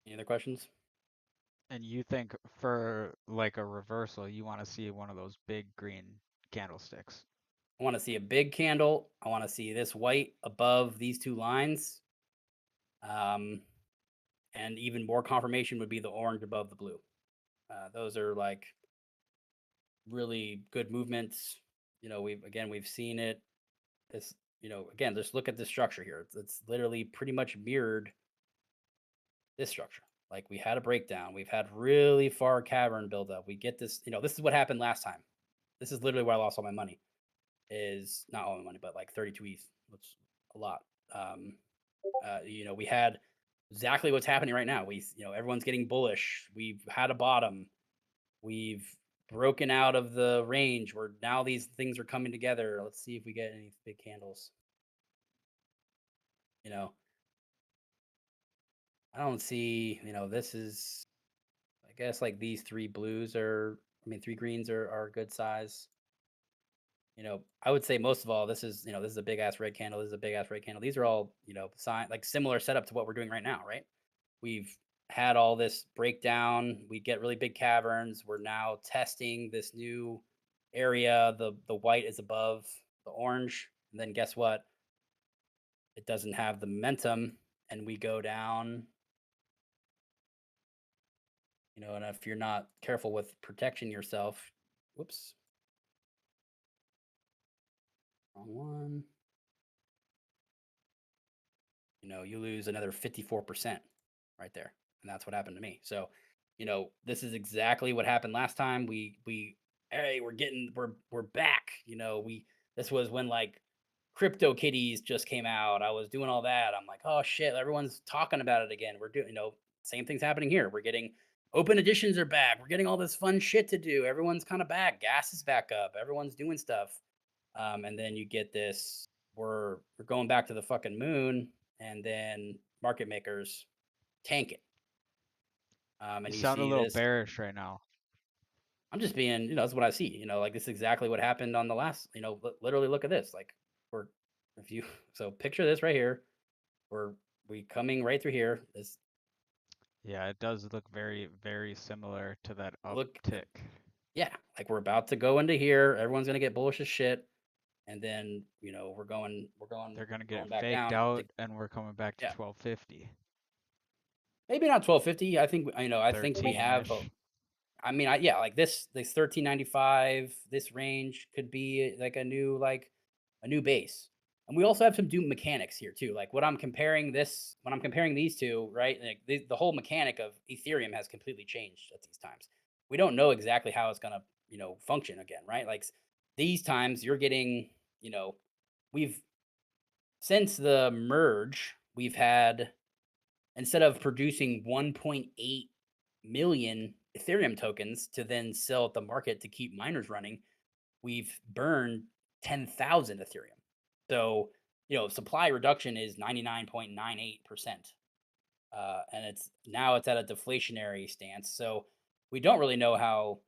Any other questions? And you think for like a reversal, you want to see one of those big green candlesticks? I want to see a big candle. I want to see this white above these two lines. And even more confirmation would be the orange above the blue. Those are like really good movements. We've seen it. This, again, just look at the structure here. It's literally pretty much mirrored this structure. Like we had a breakdown. We've had really far cavern buildup. We get this, this is what happened last time. This is literally where I lost all my money. Is not all my money, but like 32 ETH, which a lot. We had exactly what's happening right now. Everyone's getting bullish. We've had a bottom. We've broken out of the range where now these things are coming together. Let's see if we get any big candles. I don't see, this is, I guess like these three blues three greens are a good size. I would say most of all, this is a big ass red candle. This is a big ass red candle. These are all, like similar setup to what we're doing right now, right? We've had all this breakdown. We get really big caverns. We're now testing this new area. The white is above the orange. And then guess what? It doesn't have the momentum. And we go down. And if you're not careful with protecting yourself, whoops. Wrong one. You lose another 54% right there. And that's what happened to me. So this is exactly what happened last time. Hey, we're back. This was when like crypto kitties just came out. I was doing all that. I'm like, oh shit, everyone's talking about it again. We're doing, same thing's happening here. We're getting open editions are back. We're getting all this fun shit to do. Everyone's kind of back. Gas is back up. Everyone's doing stuff. And then you get this, we're going back to the fucking moon, and then market makers tank it. You And you sound a see little this. bearish right now. I'm just being, that's what I see. Like this is exactly what happened on the last. Literally look at this. Like we're, if you, so picture this right here. We coming right through here. This Yeah, it does look very, very similar to that look, uptick. yeah, like we're about to go into here. Everyone's gonna get bullish as shit, and then we're going They're gonna going get back faked down. out, and we're coming back to Yeah, 1250. maybe not 1250. I think I think we have. 13-ish. I mean, yeah, like this 1395, this range could be like a new base. And we also have some Doom mechanics here too. Like when I'm comparing these two, right? Like the whole mechanic of Ethereum has completely changed at these times. We don't know exactly how it's gonna, function again, right? Like these times you're getting, we've since the merge, we've had, instead of producing 1.8 million Ethereum tokens to then sell at the market to keep miners running, we've burned 10,000 Ethereum. So, supply reduction is 99.98%. And it's at a deflationary stance. So we don't really know how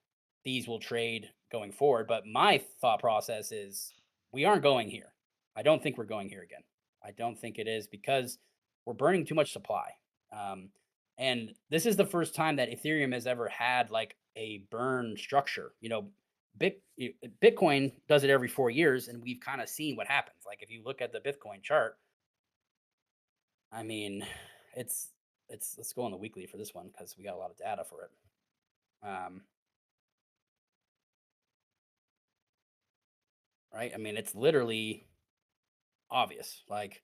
these will trade going forward. But my thought process is we aren't going here. I don't think we're going here again. I don't think it is because we're burning too much supply. Um, and this is the first time that Ethereum has ever had like a burn structure. Bitcoin does it every 4 years, and we've kind of seen what happens. Like if you look at the Bitcoin chart, I mean, it's let's go on the weekly for this one because we got a lot of data for it. Right? I mean, it's literally obvious. Like,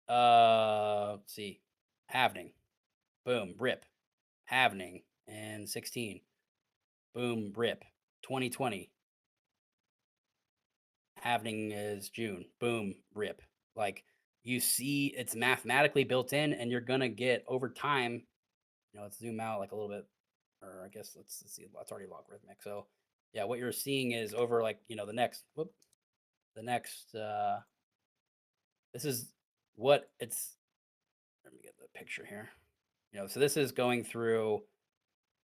let's see, halvening, boom, rip, halvening, and 16, boom, rip, 2020, halvening is June, boom, rip. Like you see, it's mathematically built in, and you're gonna get over time. Let's zoom out like a little bit, or I guess let's see. It's already logarithmic. So yeah, what you're seeing is over like the next. This is what it's. Let me get the picture here. So this is going through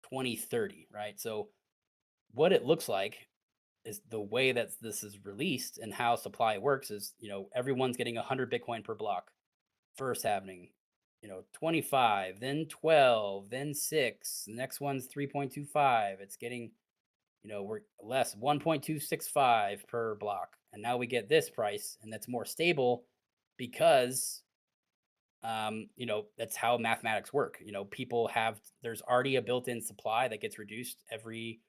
2030, right? So what it looks like is the way that this is released and how supply works is, everyone's getting 100 Bitcoin per block. First happening, 25, then 12, then 6. The next one's 3.25. It's getting, we're less 1.265 per block. And now we get this price, and that's more stable because that's how mathematics work. There's already a built-in supply that gets reduced every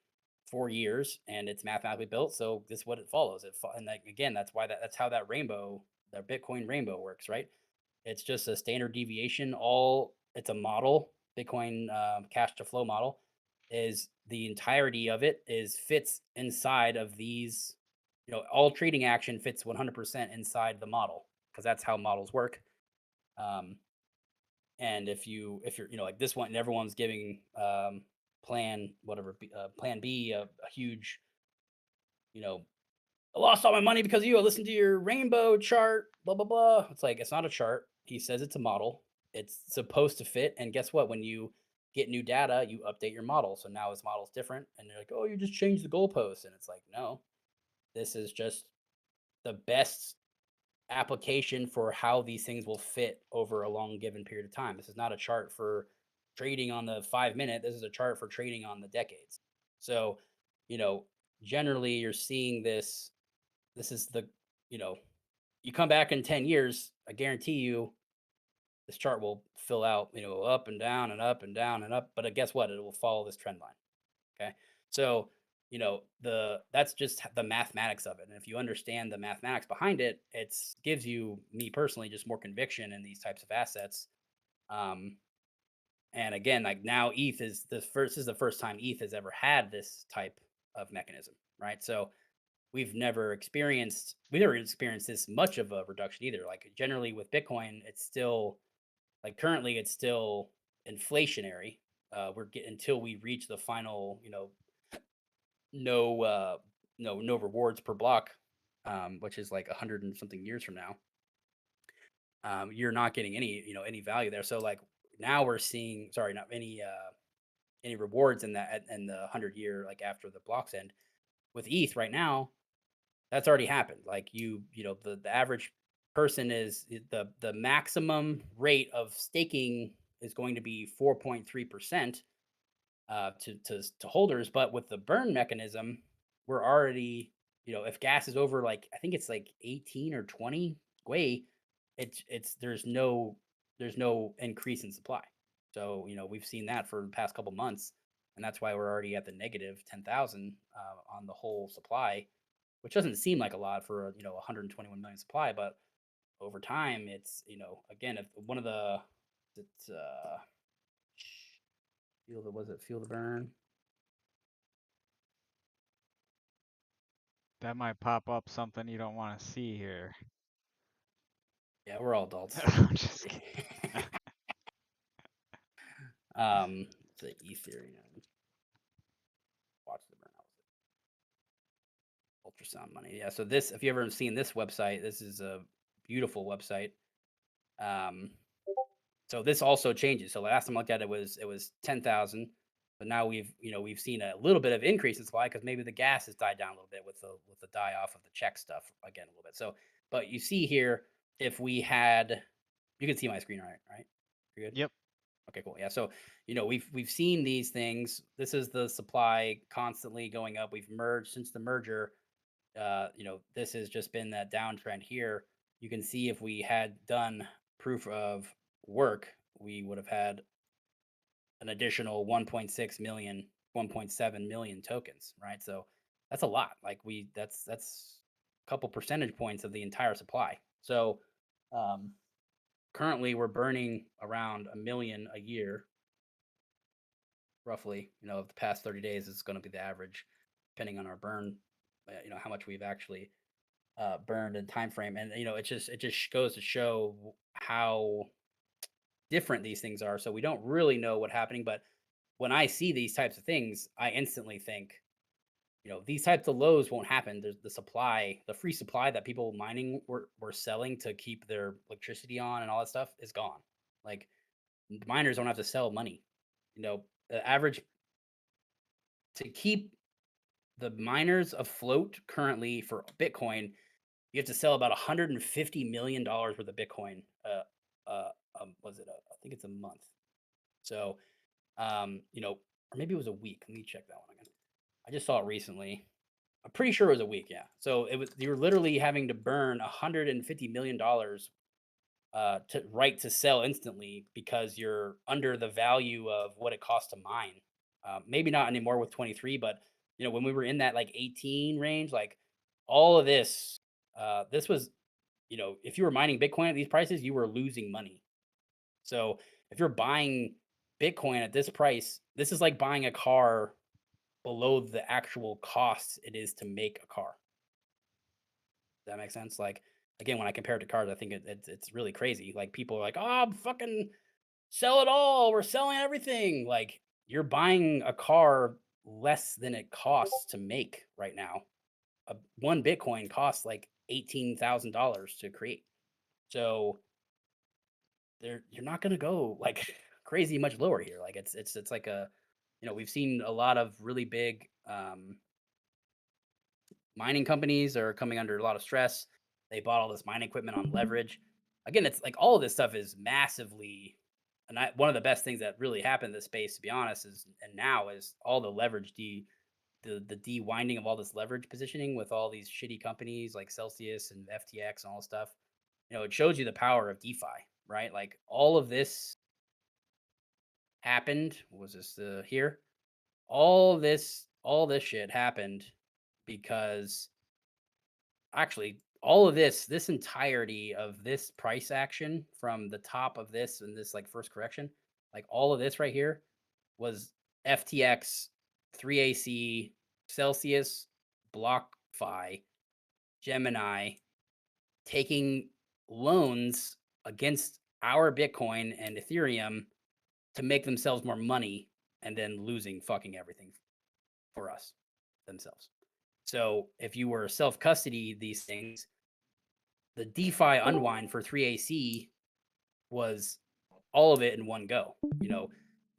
4 years, and it's mathematically built. So this is what it follows. And like, again, that's how that Bitcoin rainbow works, right? It's just a standard deviation. It's a model. Bitcoin cash to flow model is the entirety of it fits inside of these. All trading action fits 100% inside the model because that's how models work. And if you're like this one, and everyone's giving plan B a huge, I lost all my money because of you. I listened to your rainbow chart, blah blah blah. It's like it's not a chart. He says it's a model. It's supposed to fit. And guess what? When you get new data, you update your model. So now his model's different. And you're like, oh, you just changed the goalpost. And it's like, no, this is just the best application for how these things will fit over a long given period of time. This is not a chart for trading on the 5 minute. This is a chart for trading on the decades. So, generally you're seeing this. This is you come back in 10 years, I guarantee you this chart will fill out, up and down and up and down and up. But guess what? It will follow this trend line. Okay. So, that's just the mathematics of it. And if you understand the mathematics behind it, it gives you, me personally, just more conviction in these types of assets. And again, like now ETH is the first time ETH has ever had this type of mechanism, right? So we never experienced this much of a reduction either. Like generally with Bitcoin, it's still like currently it's still inflationary. We're getting until we reach the final, no no rewards per block, which is like 100 and something years from now. You're not getting any, any value there. So like now we're seeing, sorry, not any rewards in that in the 100 year, like after the blocks end. With ETH right now, that's already happened. Like the average person is the maximum rate of staking is going to be 4.3% to holders. But with the burn mechanism, we're already, if gas is over, like I think it's like 18 or 20 Gwei, it's there's no increase in supply. So we've seen that for the past couple months, and that's why we're already at the negative 10,000 on the whole supply, which doesn't seem like a lot for a 121 million supply, but over time it's again, if one of the it's feel the burn. That might pop up something you don't want to see here. Yeah, we're all adults. I'm just kidding. The Ethereum. Watch the burn. Ultrasound money. Yeah. So this, if you ever seen this website, this is a beautiful website. Um, so this also changes. So last time I looked at it was 10,000, but now we've seen a little bit of increase in supply because maybe the gas has died down a little bit with the die off of the check stuff again a little bit. So, but you see here, if we had, you can see my screen, right? You're good. Yep. Okay, cool. Yeah. So, we've seen these things. This is the supply constantly going up. We've merged since the merger. This has just been that downtrend here. You can see if we had done proof of work, we would have had an additional 1.6 million, 1.7 million tokens, right? So that's a lot. Like that's a couple percentage points of the entire supply. So currently we're burning around a million a year, roughly. Of the past 30 days is going to be the average, depending on our burn. How much we've actually burned in time frame, and it just goes to show how different these things are. So we don't really know what's happening, but when I see these types of things, I instantly think, these types of lows won't happen. There's the supply, the free supply that people mining were selling to keep their electricity on and all that stuff is gone. Like miners don't have to sell money. The average to keep the miners afloat currently for Bitcoin, you have to sell about $150 million worth of Bitcoin. Was it? I think it's a month. So, or maybe it was a week. Let me check that one again. I just saw it recently. I'm pretty sure it was a week. Yeah. So you were literally having to burn $150 million to sell instantly because you're under the value of what it costs to mine. Maybe not anymore with 23, but when we were in that like 18 range, like all of this, this was, if you were mining Bitcoin at these prices, you were losing money. So if you're buying Bitcoin at this price, this is like buying a car below the actual cost it is to make a car. Does that make sense? Like again, when I compare it to cars, I think it's really crazy. Like people are like, "Oh, fucking sell it all. We're selling everything." Like you're buying a car less than it costs to make right now. One Bitcoin costs like $18,000 to create. So you're not gonna go like crazy much lower here. Like it's like we've seen a lot of really big mining companies are coming under a lot of stress. They bought all this mining equipment on leverage. Again, it's like all of this stuff is massively, and one of the best things that really happened in this space, to be honest, is all the leverage the de-winding of all this leverage positioning with all these shitty companies like Celsius and FTX and all this stuff. It shows you the power of DeFi, right? Like all of this happened. Was this here? All this shit happened because actually all of this entirety of this price action from the top of this and this like first correction Like all of this right here was FTX, 3AC, Celsius, BlockFi, Gemini taking loans against our Bitcoin and Ethereum to make themselves more money and then losing fucking everything for us themselves. So if you were self custody these things, the DeFi unwind for 3AC was all of it in one go. You know,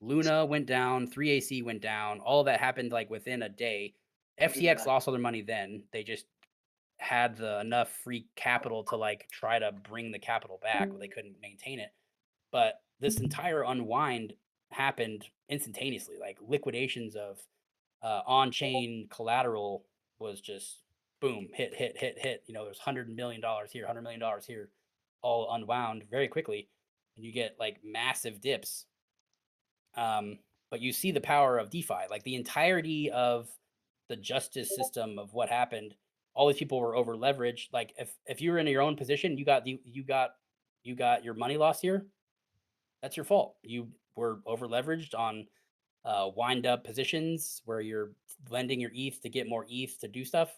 Luna went down, 3AC went down, all of that happened like within a day. FTX lost all their money then. They just had enough free capital to like try to bring the capital back, but they couldn't maintain it. But this entire unwind happened instantaneously. Like liquidations of on-chain collateral was just boom, hit. You know, there's $100 million here, $100 million here, all unwound very quickly, and you get like massive dips. But you see the power of DeFi, like the entirety of the justice system of what happened. All these people were over leveraged. Like if you were in your own position, you got your money lost here. That's your fault. You were over leveraged on wind up positions where you're lending your ETH to get more ETH to do stuff.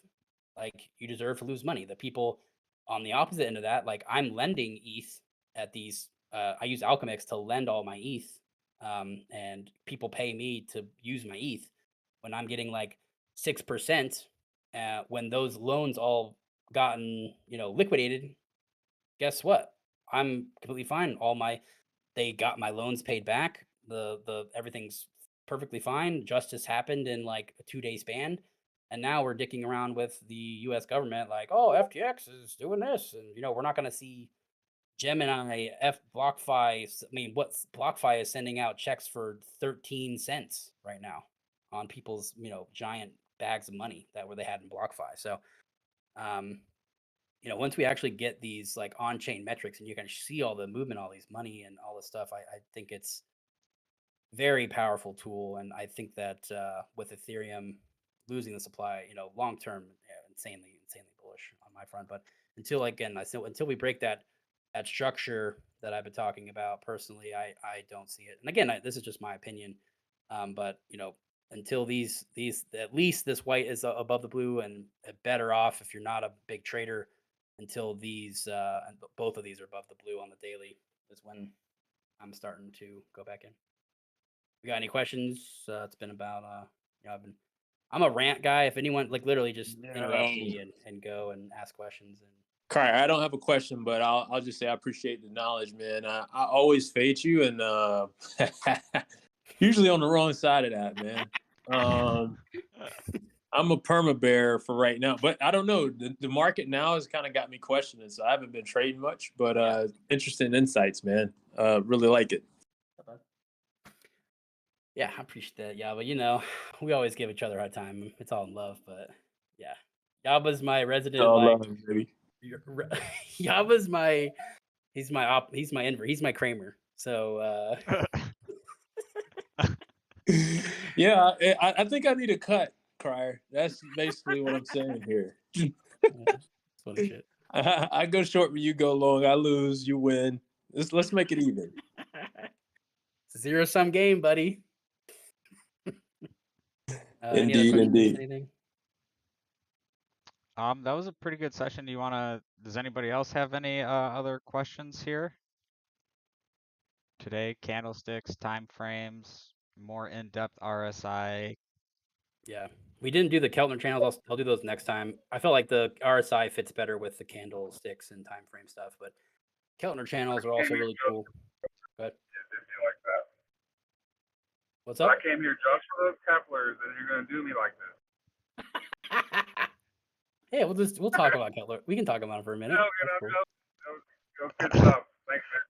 Like you deserve to lose money. The people on the opposite end of that, like I'm lending ETH at these. I use Alchemix to lend all my ETH, and people pay me to use my ETH when I'm getting like 6%. When those loans all gotten liquidated, guess what? I'm completely fine. They got my loans paid back. The everything's perfectly fine. Justice happened in like a 2-day span. And now we're dicking around with the US government like, oh, FTX is doing this. And we're not gonna see Gemini, BlockFi. I mean, what BlockFi is sending out checks for 13 cents right now on people's, giant bags of money that were they had in BlockFi. So once we actually get these like on-chain metrics and you can see all the movement, all these money and all this stuff, I think it's very powerful tool. And I think that with Ethereum losing the supply, long term, insanely bullish on my front. But until we break that structure that I've been talking about personally, I don't see it. And again, this is just my opinion. But until these at least this white is above the blue and better off if you're not a big trader until these and both of these are above the blue on the daily is when I'm starting to go back in. You got any questions? It's been about I'm a rant guy. If anyone like literally just interrupt me and go and ask questions. And Crier, I don't have a question, but I'll just say I appreciate the knowledge, man. I always fade you, and usually on the wrong side of that, man. I'm a perma bear for right now, but I don't know. The market now has kind of got me questioning, so I haven't been trading much, but interesting insights, man. Really like it. Yeah, I appreciate that. Yeah, but we always give each other a hard time. It's all in love, but yeah. Yaba's my resident love, baby. Yaba's he's my Enver. He's my Kramer. So yeah, I think I need a cut, Crier. That's basically what I'm saying here. What shit. I go short when you go long. I lose, you win. Let's make it even. It's a zero-sum game, buddy. Indeed. That was a pretty good session. Does anybody else have any other questions here? Today, candlesticks, time frames, more in-depth RSI. Yeah, we didn't do the Keltner channels. I'll do those next time. I felt like the RSI fits better with the candlesticks and time frame stuff, but Keltner channels are also really cool. But what's up? I came here just for those Keplers, and you're gonna do me like this. Hey, we'll talk about Kettler. We can talk about it for a minute. Go good stuff. Thanks, man.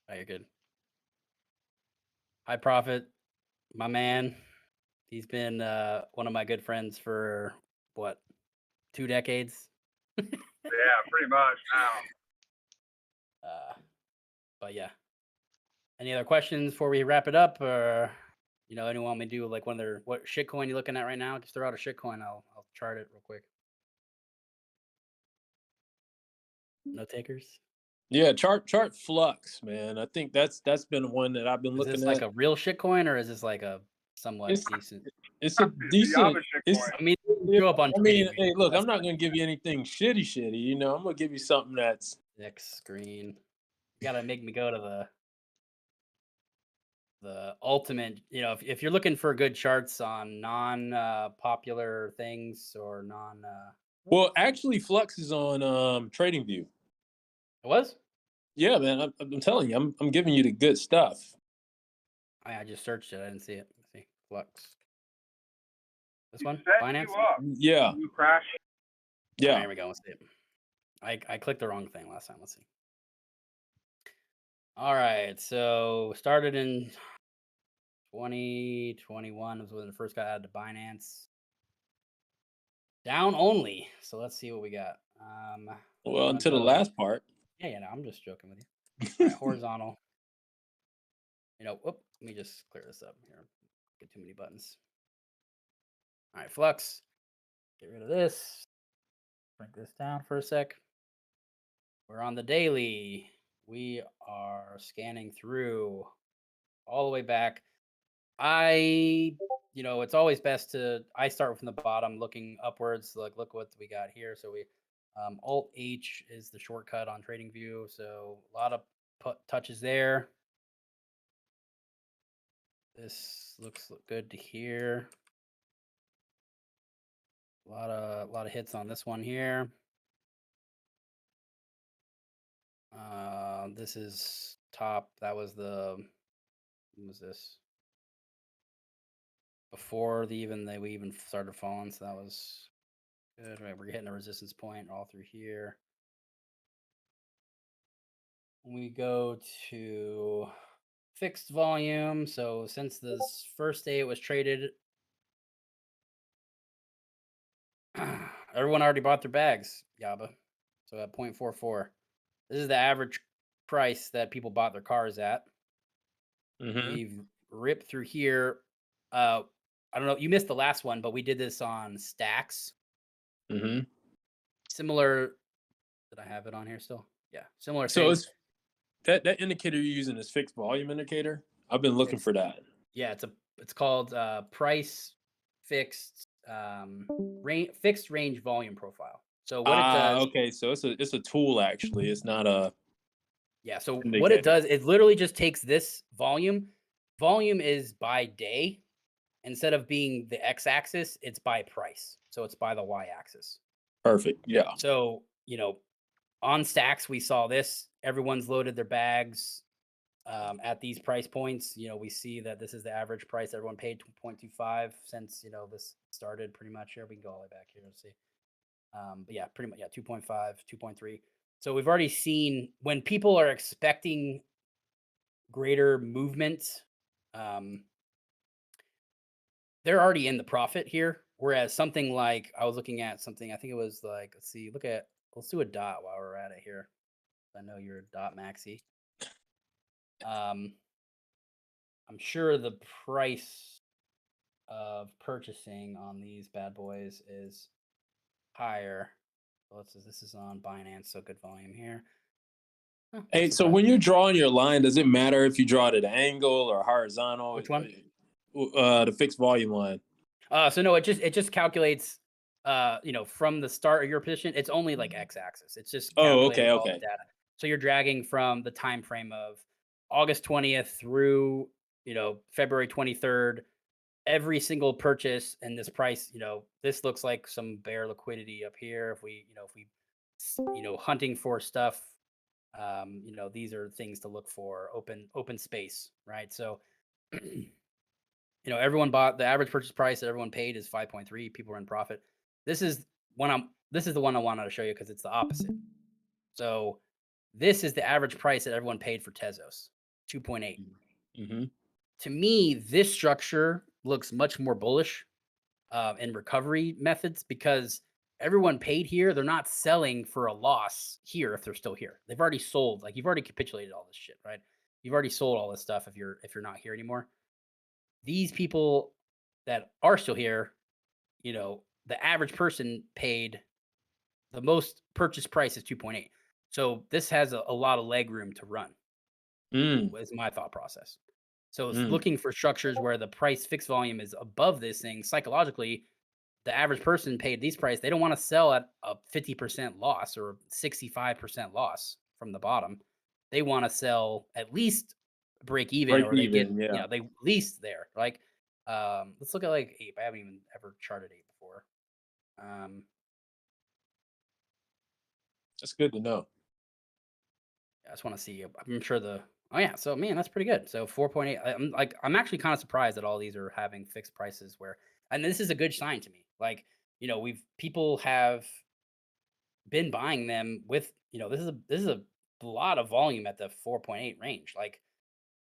Oh, you're good. High Profit, my man. He's been one of my good friends for what, 2 decades? Yeah, pretty much now. But yeah. Any other questions before we wrap it up, or anyone want me to do like what shitcoin you looking at right now? Just throw out a shitcoin. I'll chart it real quick. No takers? Yeah, chart flux, man. I think that's been one that I've been Is looking this at. like a real shitcoin or is this like a somewhat It's decent? it's a The decent. other shit It's coin. I mean, it yeah, show up on I mean, TradingView, hey, look, that's I'm not gonna give you anything shitty. You know, I'm gonna give you something that's next screen. You gotta make me go to the ultimate. You know, if you're looking for good charts on non-popular things or non, well. Actually, flux is on TradingView. it was. Yeah, man. I'm telling you, I'm giving you the good stuff. I just searched it. I didn't see it. Let's see, Flux. This He's one, setting Binance. you up. Yeah, You crash. All right, yeah. here we go. Let's see it. I clicked the wrong thing last time. Let's see. All right, so started in 2021 was when it first got added to Binance. Down only. So let's see what we got. Well, I'm until the gonna go- last part. Yeah, no, I'm just joking with you. All right, horizontal. You know, whoop. Let me just clear this up here. Get too many buttons. All right, Flux. Get rid of this. Break this down for a sec. We're on the daily. We are scanning through all the way back. It's always best I start from the bottom, looking upwards. Like, look what we got here. So we, Alt H is the shortcut on TradingView. So a lot of touches there. This looks good to here. A lot of hits on this one here. This is top. That was what was this? Before we even started falling, so that was good. Right, we're hitting a resistance point all through here. We go to fixed volume. So since this first day it was traded, everyone already bought their bags, Yaba. So at 0.44. This is the average price that people bought their cars at. Mm-hmm. We've ripped through here. I don't know. You missed the last one, but we did this on stacks. Mm-hmm. Similar. Did I have it on here still? Yeah. Similar So thing. it's that indicator you're using is fixed volume indicator. I've been looking for that. Yeah, it's called price fixed fixed range volume profile. So what it does, Okay. So it's a tool actually. It's not a yeah. So what indicator. it does, it literally just takes this volume. Volume is by day. Instead of being the x-axis, it's by price. So it's by the y-axis. Perfect. Yeah. So on stacks we saw this. Everyone's loaded their bags at these price points. We see that this is the average price everyone paid, 2.25 since this started pretty much here. We can go all the way back here. Let's see. But yeah, pretty much 2.5, 2.3. So we've already seen when people are expecting greater movement, they're already in the profit here. Whereas something like I was looking at something, I think it was like, let's do a dot while we're at it here. I know you're a dot maxi. I'm sure the price of purchasing on these bad boys is higher. This is on Binance, so good volume here. Hey, so when you're drawing your line, does it matter if you draw it at an angle or horizontal? Which one? The fixed volume line. So no, it just calculates from the start of your position. It's only like x-axis. It's just calculating all the data. So you're dragging from the time frame of August 20th through February 23rd. Every single purchase and this price, this looks like some bare liquidity up here. If we hunting for stuff, these are things to look for. Open space, right? So everyone bought. The average purchase price that everyone paid is 5.3. People are in profit. This is the one I wanted to show you because it's the opposite. So this is the average price that everyone paid for Tezos, 2.8. Mm-hmm. To me, this structure looks much more bullish in recovery methods because everyone paid here. They're not selling for a loss here if they're still here. They've already sold. Like, you've already capitulated all this shit, right? You've already sold all this stuff if you're not here anymore. These people that are still here, the average person paid the most purchase price is 2.8. So this has a lot of leg room to run. Mm, Is my thought process. So it's mm. looking for structures where the price fixed volume is above this thing. Psychologically, the average person paid these price. They don't want to sell at a 50% loss or 65% loss from the bottom. They want to sell at least break even, Break or they get, even, yeah. they at least there. Like, let's look at like ape. I haven't even ever charted ape before. That's good to know. I just want to see. I'm sure oh yeah. So man, that's pretty good. So 4.8. I'm actually kind of surprised that all these are having fixed prices and this is a good sign to me. Like, people have been buying them with, this is a lot of volume at the 4.8 range. Like,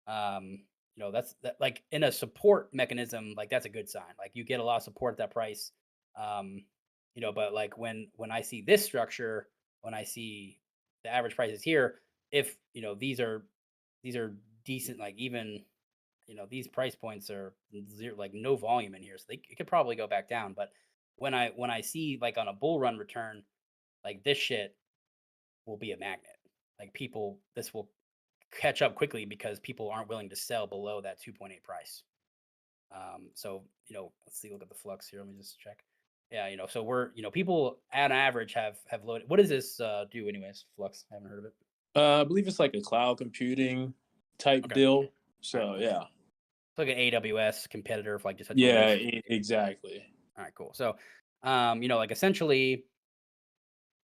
that's that, like, in a support mechanism, like that's a good sign. Like, you get a lot of support at that price. Um, but like when I see this structure, when I see the average prices here, if these are decent, like, even, these price points are zero, like no volume in here, so it could probably go back down. But when I see, like, on a bull run return, like, this shit will be a magnet. Like, this will catch up quickly because people aren't willing to sell below that 2.8 price. So, let's see, look at the flux here. Let me just check. Yeah, so people on average have loaded. What does this do anyways? Flux. I haven't heard of it. I believe it's like a cloud computing type Okay. deal. All right, So cool. yeah. It's like an AWS competitor for like Yeah, decentralized. exactly. All right, cool. So, like, essentially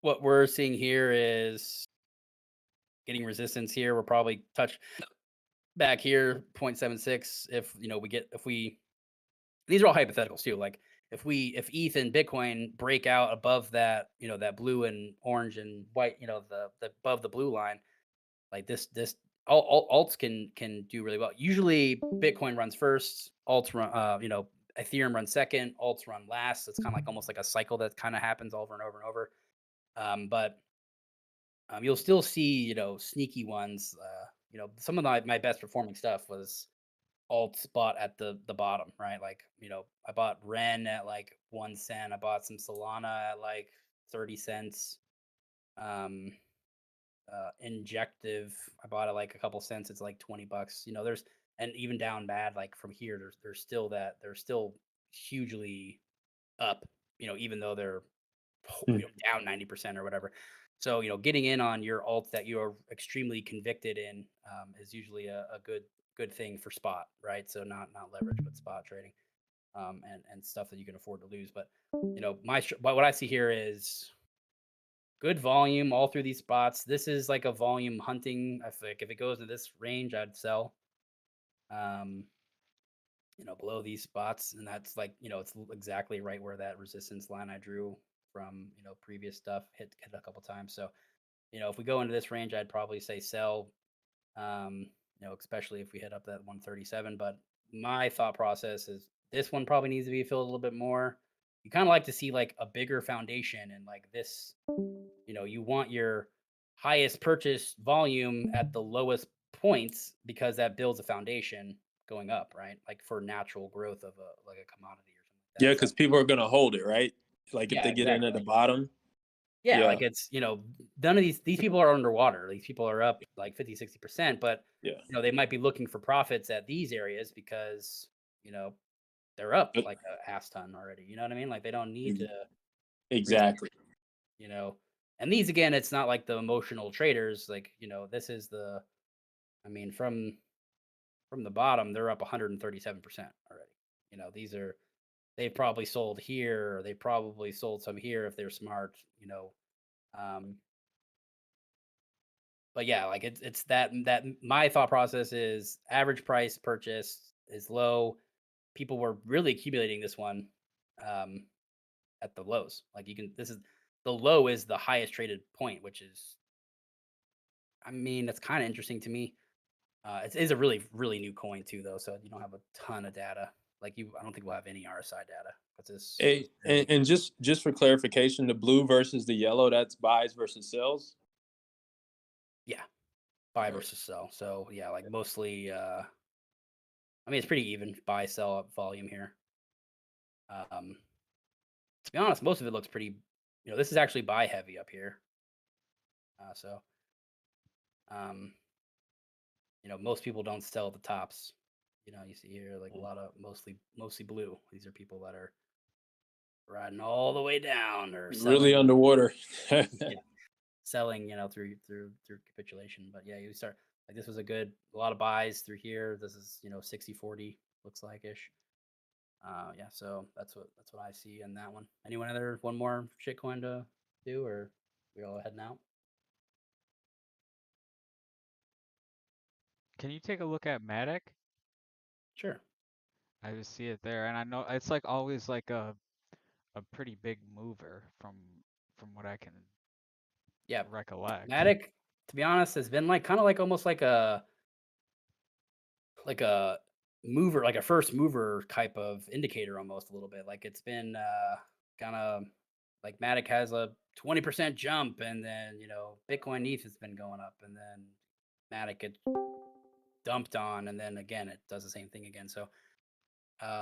what we're seeing here is getting resistance here. We're probably touch back here 0.76 if, these are all hypotheticals too. Like, if ETH and Bitcoin break out above that, that blue and orange and white, the above the blue line, like this all alts can do really well. Usually Bitcoin runs first, alts run, Ethereum runs second, alts run last. It's kind of like almost like a cycle that kind of happens over and over and over. But you'll still see, sneaky ones. Some of my best performing stuff was alts bought at the bottom, right? Like, I bought Ren at like 1 cent. I bought some Solana at like 30 cents. Um, Injective, I bought it like a couple cents. It's like $20. And even down bad, like from here, they're still hugely up, even though they're Hmm. down 90% or whatever. So, getting in on your alts that you are extremely convicted in, is usually a good thing for spot, right? So not leverage, but spot trading, and stuff that you can afford to lose. But, what I see here is good volume all through these spots. This is like a volume hunting. I feel like if it goes to this range, I'd sell. Um, below these spots, and that's like, it's exactly right where that resistance line I drew from, previous stuff hit a couple times. So, if we go into this range, I'd probably say sell. Especially if we hit up that 137. But my thought process is this one probably needs to be filled a little bit more. You kind of like to see like a bigger foundation, and like this, you want your highest purchase volume at the lowest points because that builds a foundation going up, right? Like, for natural growth of a commodity or something like Yeah, that. So because people are gonna hold it, right? Like if yeah, they get in exactly. at the bottom. Yeah, Yeah, like, it's, none of these people are underwater. These people are up like 50-60%, but yeah. they might be looking for profits at these areas because, they're up But like a ass ton already. You know what I mean? Like, they don't need to reach, exactly. you know. And these, again, it's not like the emotional traders. Like, this is I mean, from the bottom, they're up 137% already. They've probably sold here, or they probably sold some here if they're smart. Um, but yeah, like, it's that my thought process is average price purchase is low. People were really accumulating this one, um, at the lows. Like, the low is the highest traded point, which is, I mean, that's kind of interesting to me. It is a really, really new coin too, though, so you don't have a ton of data. Like, I don't think we'll have any RSI data because this Hey, is very, and just for clarification, the blue versus the yellow, that's buys versus sells. yeah, buy All right. versus sell. So yeah, like, mostly, I mean, it's pretty even buy sell up volume here. To be honest, most of it looks pretty. This is actually buy heavy up here. So, you know, most people don't sell at the tops. You know, you see here like a lot of mostly blue. These are people that are riding all the way down or Really selling, underwater. yeah, selling, you know, through capitulation. But yeah, you start like this was a lot of buys through here. This is, you know, 60-40 looks like ish. Yeah, so that's what I see in that one. Anyone other one more shitcoin to do, or we all heading out? Can you take a look at Matic? Sure. I just see it there, and I know it's like always like a pretty big mover from what I can Yeah, recollect. Matic, to be honest, has been like kind of like almost like a mover, like a first mover type of indicator almost a little bit. Like it's been kind of like Matic has a 20% jump, and then, you know, Bitcoin ETH has been going up, and then Matic gets dumped on, and then again it does the same thing again. So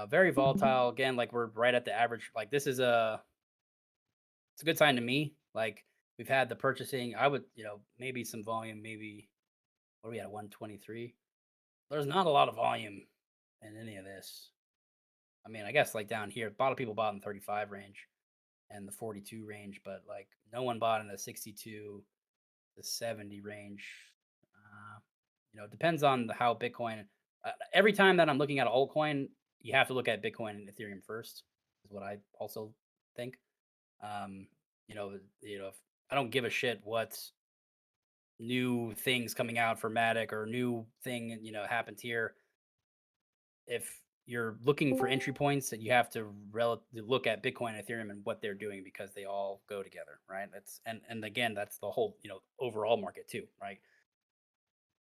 very volatile again. Like we're right at the average. Like this is it's a good sign to me. Like we've had the purchasing. I would, you know, maybe some volume. Maybe what are we at, 123? There's not a lot of volume in any of this. I mean, I guess like down here, a lot of people bought in the 35 range and the 42 range, but like no one bought in the 62, the 70 range. You know, it depends on how Bitcoin. Every time that I'm looking at an altcoin, you have to look at Bitcoin and Ethereum first. Is what I also think. Um, you know, if I don't give a shit what's new things coming out for Matic or new thing, you know, happened here. If you're looking for entry points, that you have to look at Bitcoin and Ethereum and what they're doing, because they all go together, right? That's and again, that's the whole, you know, overall market too, right?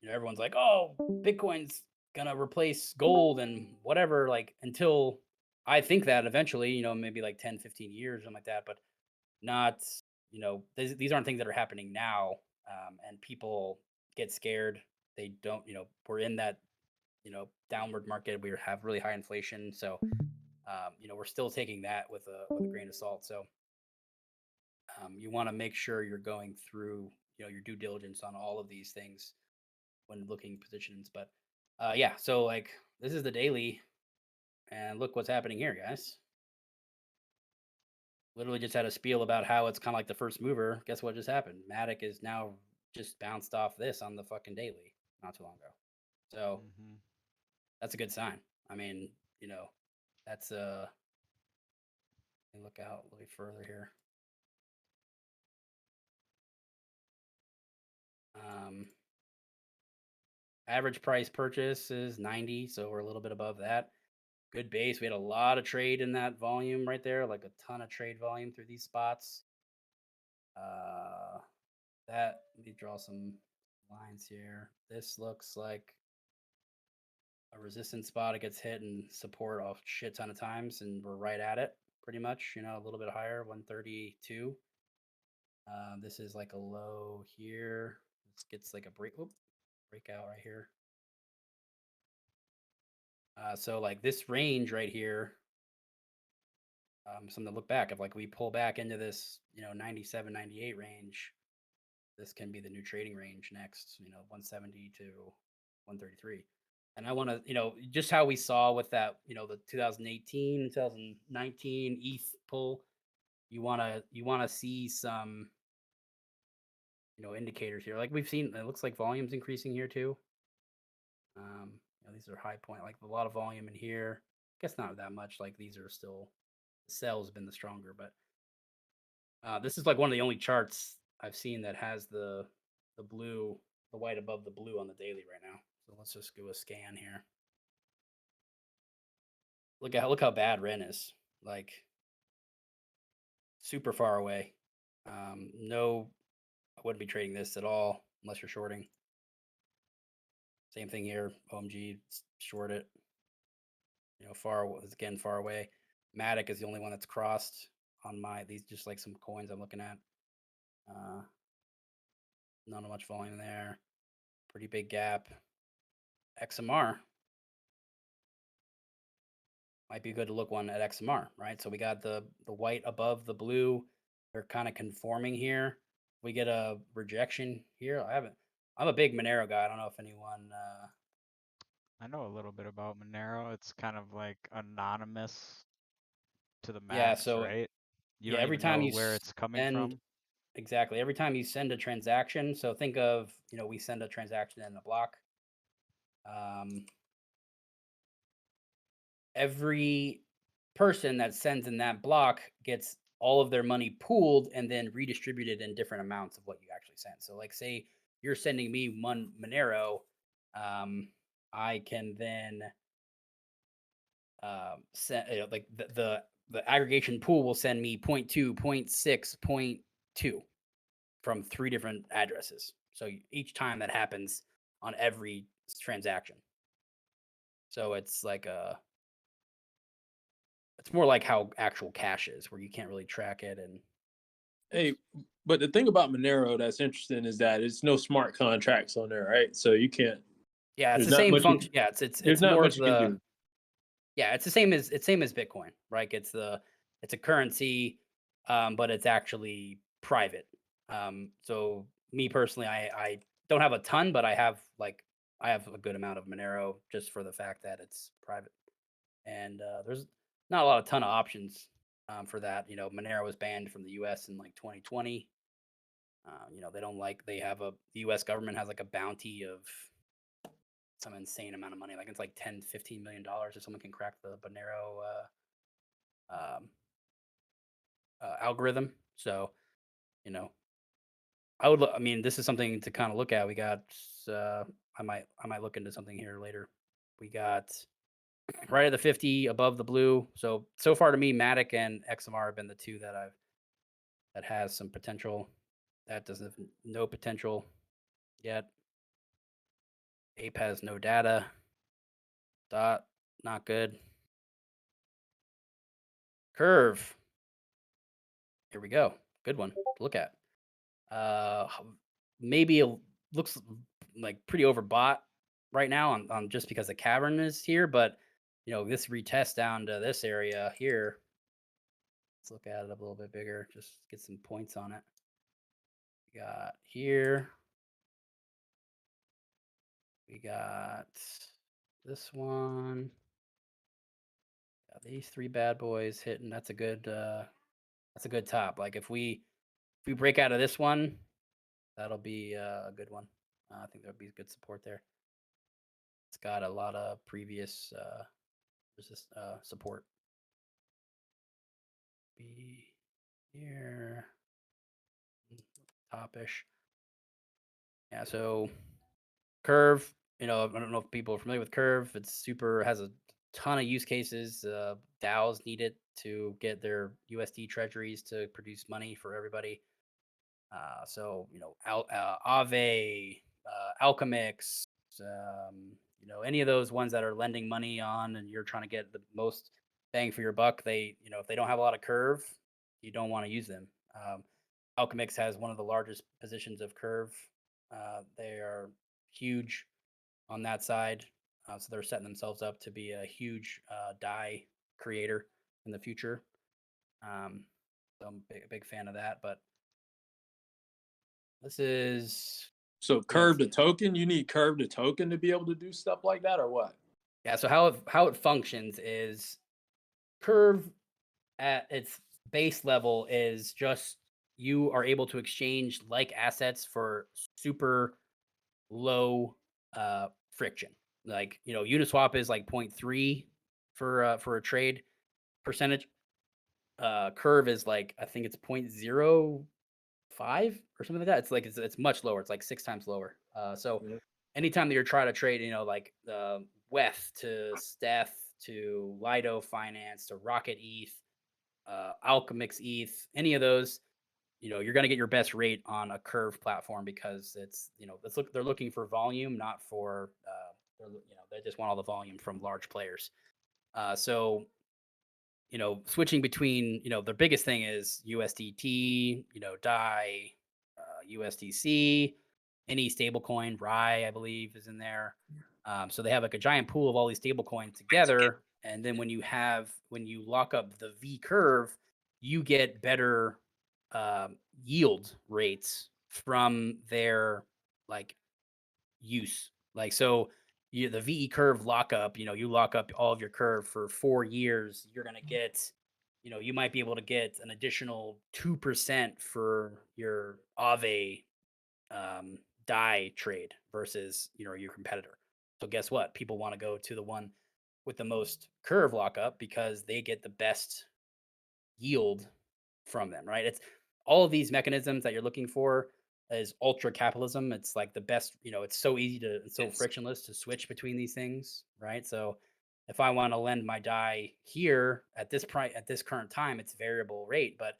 You know, everyone's like, oh, Bitcoin's gonna replace gold and whatever, like until I think that eventually, you know, maybe like 10, 15 years, something like that, but not, you know, these aren't things that are happening now. And people get scared. They don't, you know, we're in that, you know, downward market. We have really high inflation. So, you know, we're still taking that with a grain of salt. So you want to make sure you're going through, you know, your due diligence on all of these things when looking positions. But yeah, so like this is the daily, and look what's happening here, guys. Literally just had a spiel about how it's kind of like the first mover. Guess what just happened? Matic is now just bounced off this on the fucking daily not too long ago. So that's a good sign. I mean, you know, that's let me look out a little further here. Average price purchase is 90, so we're a little bit above that. Good base. We had a lot of trade in that volume right there, like a ton of trade volume through these spots. Let me draw some lines here. This looks like a resistance spot. It gets hit and support a shit ton of times, and we're right at it pretty much. You know, a little bit higher, 132. This is like a low here. This gets like a breakout right here. So like this range right here, something to look back. If like we pull back into this, you know, 97, 98 range, this can be the new trading range next, you know, 170 to 133. And I want to, you know, just how we saw with that, you know, the 2018, 2019 ETH pull, you want to see some, you know, indicators here. Like we've seen, it looks like volume's increasing here too. You know, these are high point, like a lot of volume in here. I guess not that much. Like these are still, the sell has been the stronger, but this is like one of the only charts I've seen that has the blue, the white above the blue on the daily right now. So let's just do a scan here. Look how bad Ren is. Like super far away. No, I wouldn't be trading this at all unless you're shorting. Same thing here. OMG, short it. You know, far away. Matic is the only one that's crossed on these, just like some coins I'm looking at. Not much volume there. Pretty big gap. XMR might be good to look one at XMR, right? So we got the white above the blue. They're kind of conforming here. we get a rejection here. I'm a big Monero guy. I don't know if anyone. I know a little bit about Monero. It's kind of like anonymous to the Yeah. max, So right? You yeah, don't every even time know you where it's coming send from. exactly every time you send a transaction. So think of we send a transaction in a block. Every person that sends in that block gets all of their money pooled and then redistributed in different amounts of what you actually sent. So, like, say you're sending me one Monero, I can then send like the aggregation pool will send me 0.2, 0.6, 0.2 from 3 different addresses. So each time that happens on every transaction. So it's like it's more like how actual cash is, where you can't really track it. And Hey, but the thing about Monero that's interesting is that it's no smart contracts on there, right? So you can't. yeah, it's There's the not same much. function. Yeah, There's it's not more of much you can the do. yeah, it's same as Bitcoin, right? It's a currency, but it's actually private. So me personally, I don't have a ton, but I have a good amount of Monero just for the fact that it's private. And there's not a lot of ton of options for that. Monero was banned from the U.S. in like 2020. They don't like the U.S. government has like a bounty of some insane amount of money. Like it's like 10, $15 million if someone can crack the Monero um, algorithm. So, you know, I mean, this is something to kind of look at. We got, I might look into something here later. We got right at the 50 above the blue. So far to me, Matic and XMR have been the two that has some potential. That doesn't have no potential yet. Ape has no data. Dot, not good. Curve. Here we go. Good one to look at. Maybe looks like pretty overbought right now on just because the cavern is here, but this retest down to this area here. Let's look at it a little bit bigger, just get some points on it. We got here. We got this one. Got these 3 bad boys hitting. That's a good top. Like if we break out of this one, that'll be a good one. I think there'll be good support there. It's got a lot of previous support. Be here, topish. Yeah, so Curve. I don't know if people are familiar with Curve. It's has a ton of use cases. DAOs need it to get their USD treasuries to produce money for everybody. So Aave, Alchemix, any of those ones that are lending money on, and you're trying to get the most bang for your buck. They, if they don't have a lot of Curve, you don't want to use them. Alchemix has one of the largest positions of Curve. They are huge on that side, so they're setting themselves up to be a huge DAI creator in the future. So I'm a big fan of that, but this is So curve the token, you need curve the token to be able to do stuff like that, or what? yeah. So how it functions is Curve at its base level is just you are able to exchange like assets for super low friction. Like Uniswap is like 0.3 for a trade percentage. Curve is like I think it's 0.05 or something like that. It's like it's much lower. It's like 6 times lower. So anytime that you're trying to trade, like WETH to Steth to Lido Finance to Rocket ETH, Alchemix ETH, any of those, you're going to get your best rate on a Curve platform because it's they're looking for volume, not for they just want all the volume from large players. So switching between, their biggest thing is USDT, DAI, USDC, any stablecoin, RAI, I believe, is in there. So they have like a giant pool of all these stablecoins together. And then when you lock up the V curve, you get better yield rates from their like use. Like so the VE curve lockup, you lock up all of your curve for 4 years, you're going to get you might be able to get an additional 2% for your Aave die trade versus your competitor. So guess what? People want to go to the one with the most curve lockup because they get the best yield from them, right? It's all of these mechanisms that you're looking for is ultra capitalism. It's like the best, it's so easy it's so frictionless to switch between these things, right? So if I want to lend my die here at this price at this current time, it's variable rate, but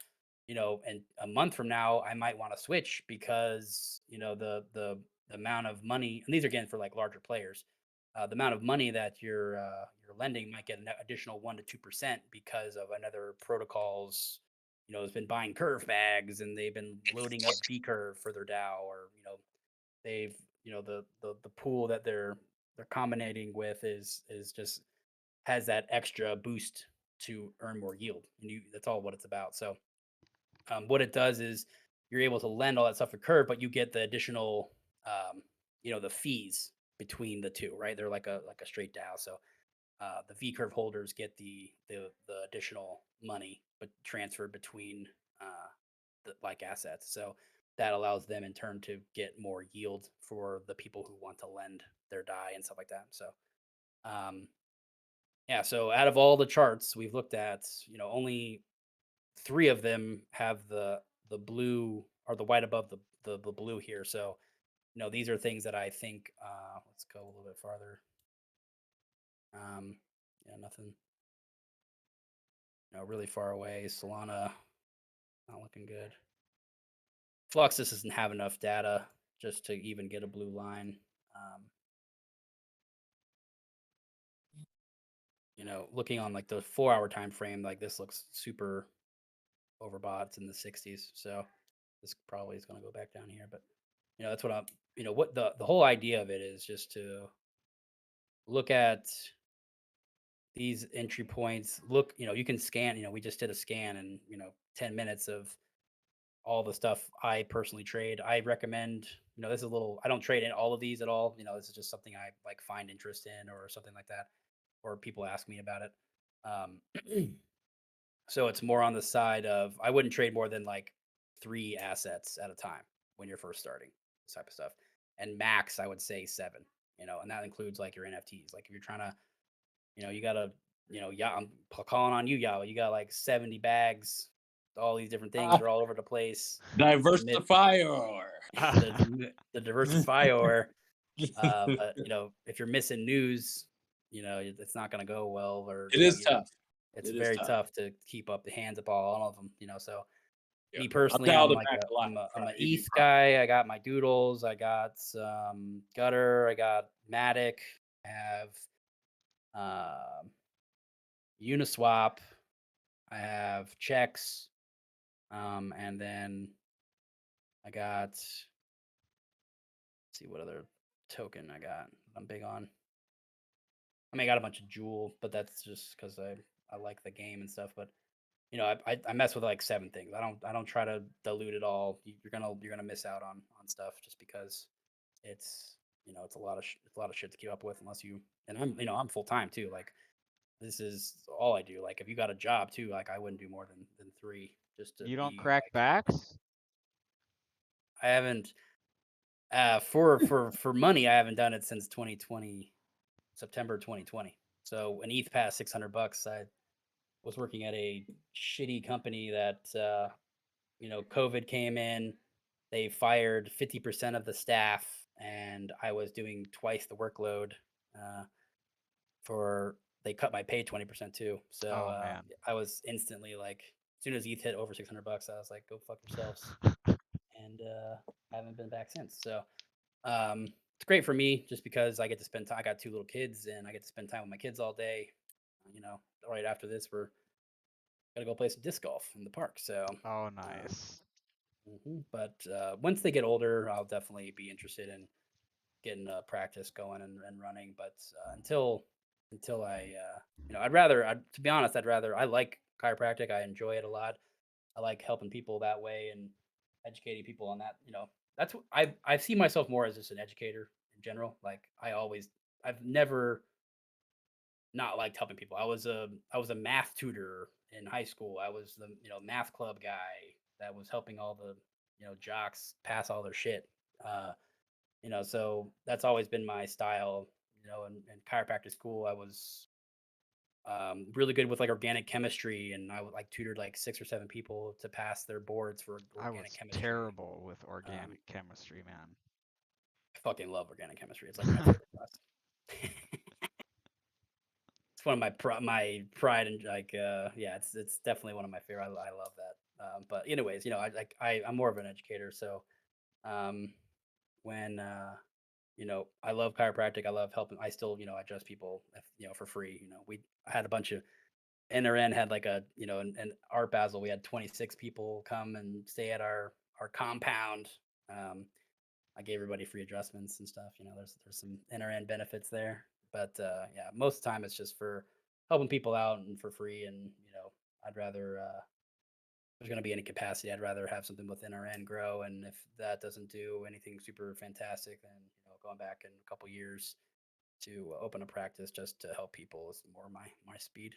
and a month from now I might want to switch because the amount of money, and these are again for like larger players, the amount of money that you're lending might get an additional 1 to 2% because of another protocol's has been buying curve bags and they've been loading up B curve for their DAO, or they've the pool that they're combinating with is just has that extra boost to earn more yield, and that's all what it's about. So what it does is you're able to lend all that stuff for curve, but you get the additional the fees between the two, right? They're like a straight DAO. So the V curve holders get the additional money, but transferred between the like assets. So that allows them in turn to get more yield for the people who want to lend their die and stuff like that. So yeah, so out of all the charts we've looked at, only 3 of them have the blue or the white above the blue here. So these are things that I think let's go a little bit farther. Yeah, nothing. Really far away. Solana, not looking good. Fluxus doesn't have enough data just to even get a blue line. Looking on like the 4-hour time frame, like this looks super overbought. It's in the 60s, so this probably is going to go back down here. But that's what I'm. What the whole idea of it is just to look at these entry points. Look, you can scan. We just did a scan in 10 minutes of all the stuff I personally trade. I recommend, this is a little, I don't trade in all of these at all. This is just something I like find interest in or something like that, or people ask me about it. So it's more on the side of, I wouldn't trade more than like 3 assets at a time when you're first starting this type of stuff. And max, I would say 7, and that includes like your NFTs. Like if you're trying to, you gotta, yeah, I'm calling on you, Yao. You got like 70 bags, all these different things are all over the place. Diversifier. The diversifier. But if you're missing news, it's not going to go well. Or It is tough. It's very tough to keep up the hands up all of them. So me Yeah. personally, I'll I'm dial it like back a lot. I'm a ETH guy. I got my doodles. I got Gutter. I got Matic. I have Uniswap. I have checks. And then I got, let's see what other token I got. I'm big on. I mean, I got a bunch of Jewel, but that's just because I like the game and stuff. But I mess with like 7 things. I don't try to dilute it all. You're gonna miss out on stuff just because it's it's a lot of shit to keep up with unless you, and I'm full time too. Like this is all I do. Like if you got a job too, like I wouldn't do more than 3 just to You don't be crack like, backs? I haven't for money I haven't done it since 2020, September 2020. So when ETH passed $600, I was working at a shitty company that COVID came in. They fired 50% of the staff, and I was doing twice the workload. They cut my pay 20% too. So Man. I was instantly like, as soon as ETH hit over $600, I was like, go fuck yourselves. And I haven't been back since. So it's great for me just because I get to spend time. I got 2 little kids, and I get to spend time with my kids all day. Right after this, we're gonna go play some disc golf in the park. So Oh, nice. But once they get older, I'll definitely be interested in getting practice going and running. But until I, to be honest, I like chiropractic. I enjoy it a lot. I like helping people that way and educating people on that. That's what I see myself more as just an educator in general. Like I've never not liked helping people. I was a math tutor in high school. I was the math club guy that was helping all the jocks pass all their shit. Uh, so that's always been my style. In chiropractic school, I was really good with like organic chemistry, and I would like tutored like 6 or 7 people to pass their boards for I organic was chemistry. terrible with organic chemistry, man. I fucking love organic chemistry. It's like my favorite class. It's one of my pride and like yeah, it's definitely one of my favorite. I love that. But anyways, I'm more of an educator, so um, when I love chiropractic. I love helping. I still adjust people for free. I had a bunch of NRN had like a an Art Basel. We had 26 people come and stay at our compound. Um, I gave everybody free adjustments and stuff. There's some NRN benefits there, but yeah, most of the time it's just for helping people out and for free. And I'd rather if there's going to be any capacity, I'd rather have something with NRN grow. And if that doesn't do anything super fantastic, then going back in a couple years to open a practice just to help people is more my speed.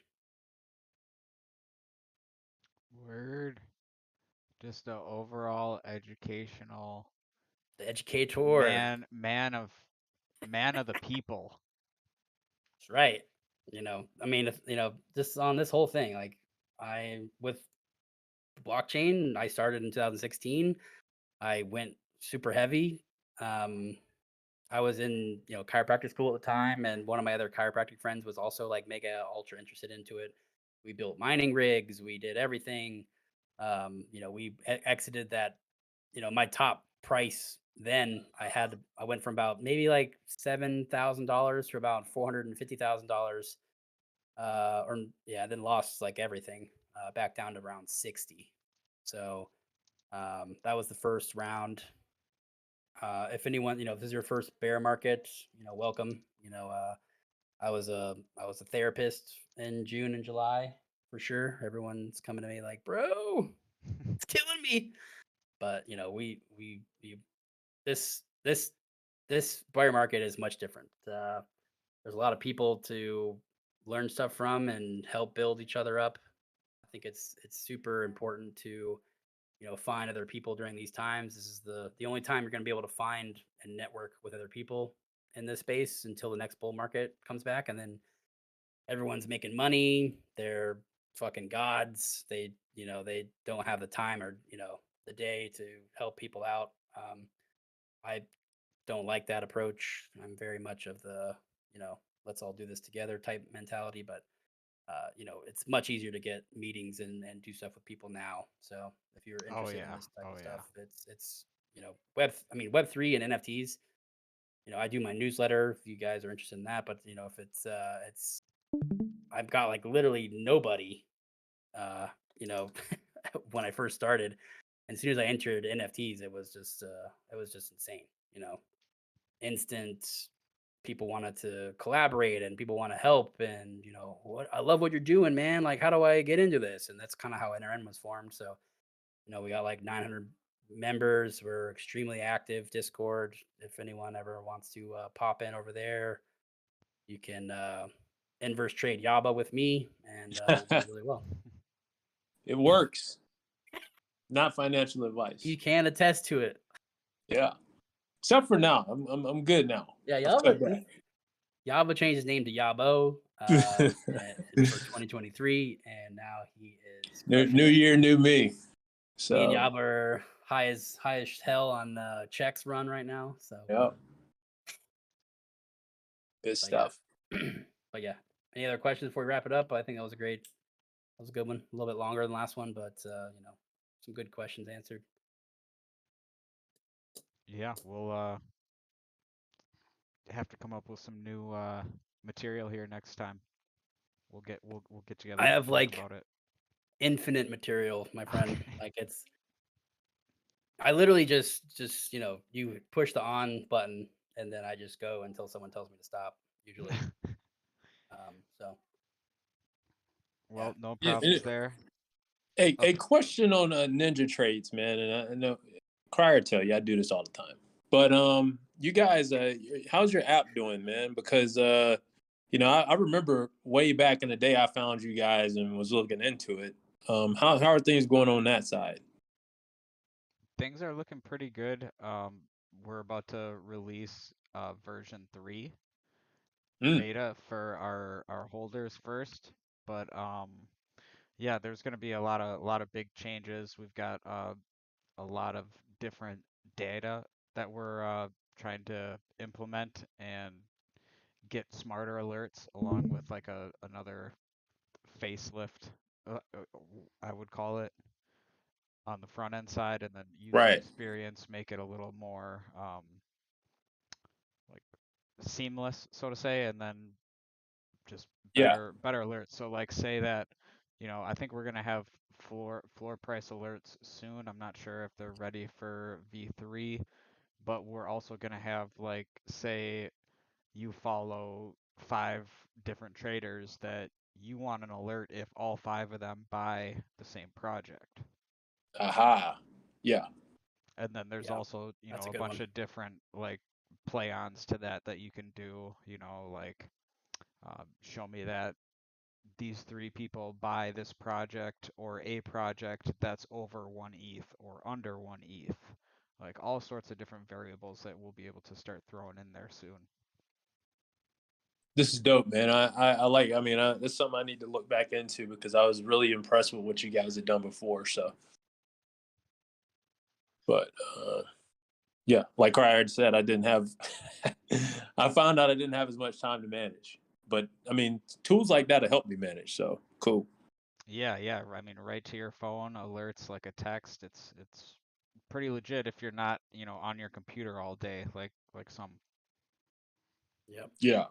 Word. Just a overall educational The educator. man of the people. That's right. I mean, just on this whole thing, like with blockchain, I started in 2016. I went super heavy. I was in, chiropractic school at the time, and one of my other chiropractic friends was also like mega ultra interested into it. We built mining rigs, we did everything. We exited that. My top price then I went from about maybe like $7,000 to about $450,000. Or yeah, then lost like everything back down to around 60. So that was the first round. If anyone, if this is your first bear market, welcome. I was a therapist in June and July for sure. Everyone's coming to me like, bro, it's killing me. But we this bear market is much different. There's a lot of people to learn stuff from and help build each other up. I think it's super important to find other people during these times. This is the only time you're going to be able to find and network with other people in this space until the next bull market comes back, and then everyone's making money. They're fucking gods. They don't have the time or the day to help people out. I don't like that approach. I'm very much of the let's all do this together type mentality, but it's much easier to get meetings and do stuff with people now. So if you're Oh interested in yeah. this type Oh of yeah. stuff, it's Web3 and NFTs. I do my newsletter if you guys are interested in that, but if it's I've got like literally nobody, uh, you know, when I first started. And as soon as I entered NFTs, it was just insane. Instant people wanted to collaborate and people want to help, and what I love what you're doing, man. Like, how do I get into this? And that's kind of how NRN was formed. So we got like 900 members. We're extremely active. Discord. If anyone ever wants to pop in over there, you can inverse trade Yaba with me, and we'll do really well. It works. Not financial advice. You can attest to it. Yeah. Except for now. I'm good now. Yeah, I've cut back. Yaba changed his name to Yabo for 2023, and now he is New year, new me. So me and Yaba are high as hell on checks run right now. So yeah, good but stuff. Yeah. But yeah, any other questions before we wrap it up? I think that was a good one. A little bit longer than the last one, but some good questions answered. Yeah, we'll have to come up with some new material here next time. We'll get together. I and have talk like about it. infinite material, my friend. Okay. Like I literally just you push the on button and then I just go until someone tells me to stop. Usually, so Well, no Yeah, problems there. A Okay. question on Ninja Trades, man, and I know Crier tell you I do this all the time. But you guys, how's your app doing, man? Because you know, I remember way back in the day I found you guys and was looking into it. How are things going on that side? Things are looking pretty good. We're about to release version 3 Mm, beta for our holders first, but yeah, there's going to be a lot of big changes. We've got a lot of different data that we're trying to implement and get smarter alerts along with like another facelift, I would call it, on the front end side, and then user right. experience, make it a little more like seamless, so to say, and then just Yeah. better alerts. So like say that, you know, I think we're gonna have floor price alerts soon. I'm not sure if they're ready for V3, but we're also gonna have like say you follow 5 different traders that you want an alert if all 5 of them buy the same project. Aha. Yeah. And then there's Yeah, also, you that's know, a a good bunch one. of different like play-ons to that you can do, you know, like show me that these 3 people buy this project or a project that's over 1 ETH or under 1 ETH. Like all sorts of different variables that we'll be able to start throwing in there soon. This is dope, man. I like. I mean, it's something I need to look back into because I was really impressed with what you guys had done before. So, but yeah, like Crier had said, I didn't have. I found out I didn't have as much time to manage. But I mean, tools like that will help me manage. So cool. Yeah, yeah. I mean, right to your phone, alerts like a text. It's pretty legit if you're not, you know, on your computer all day like some. Yep. Yeah.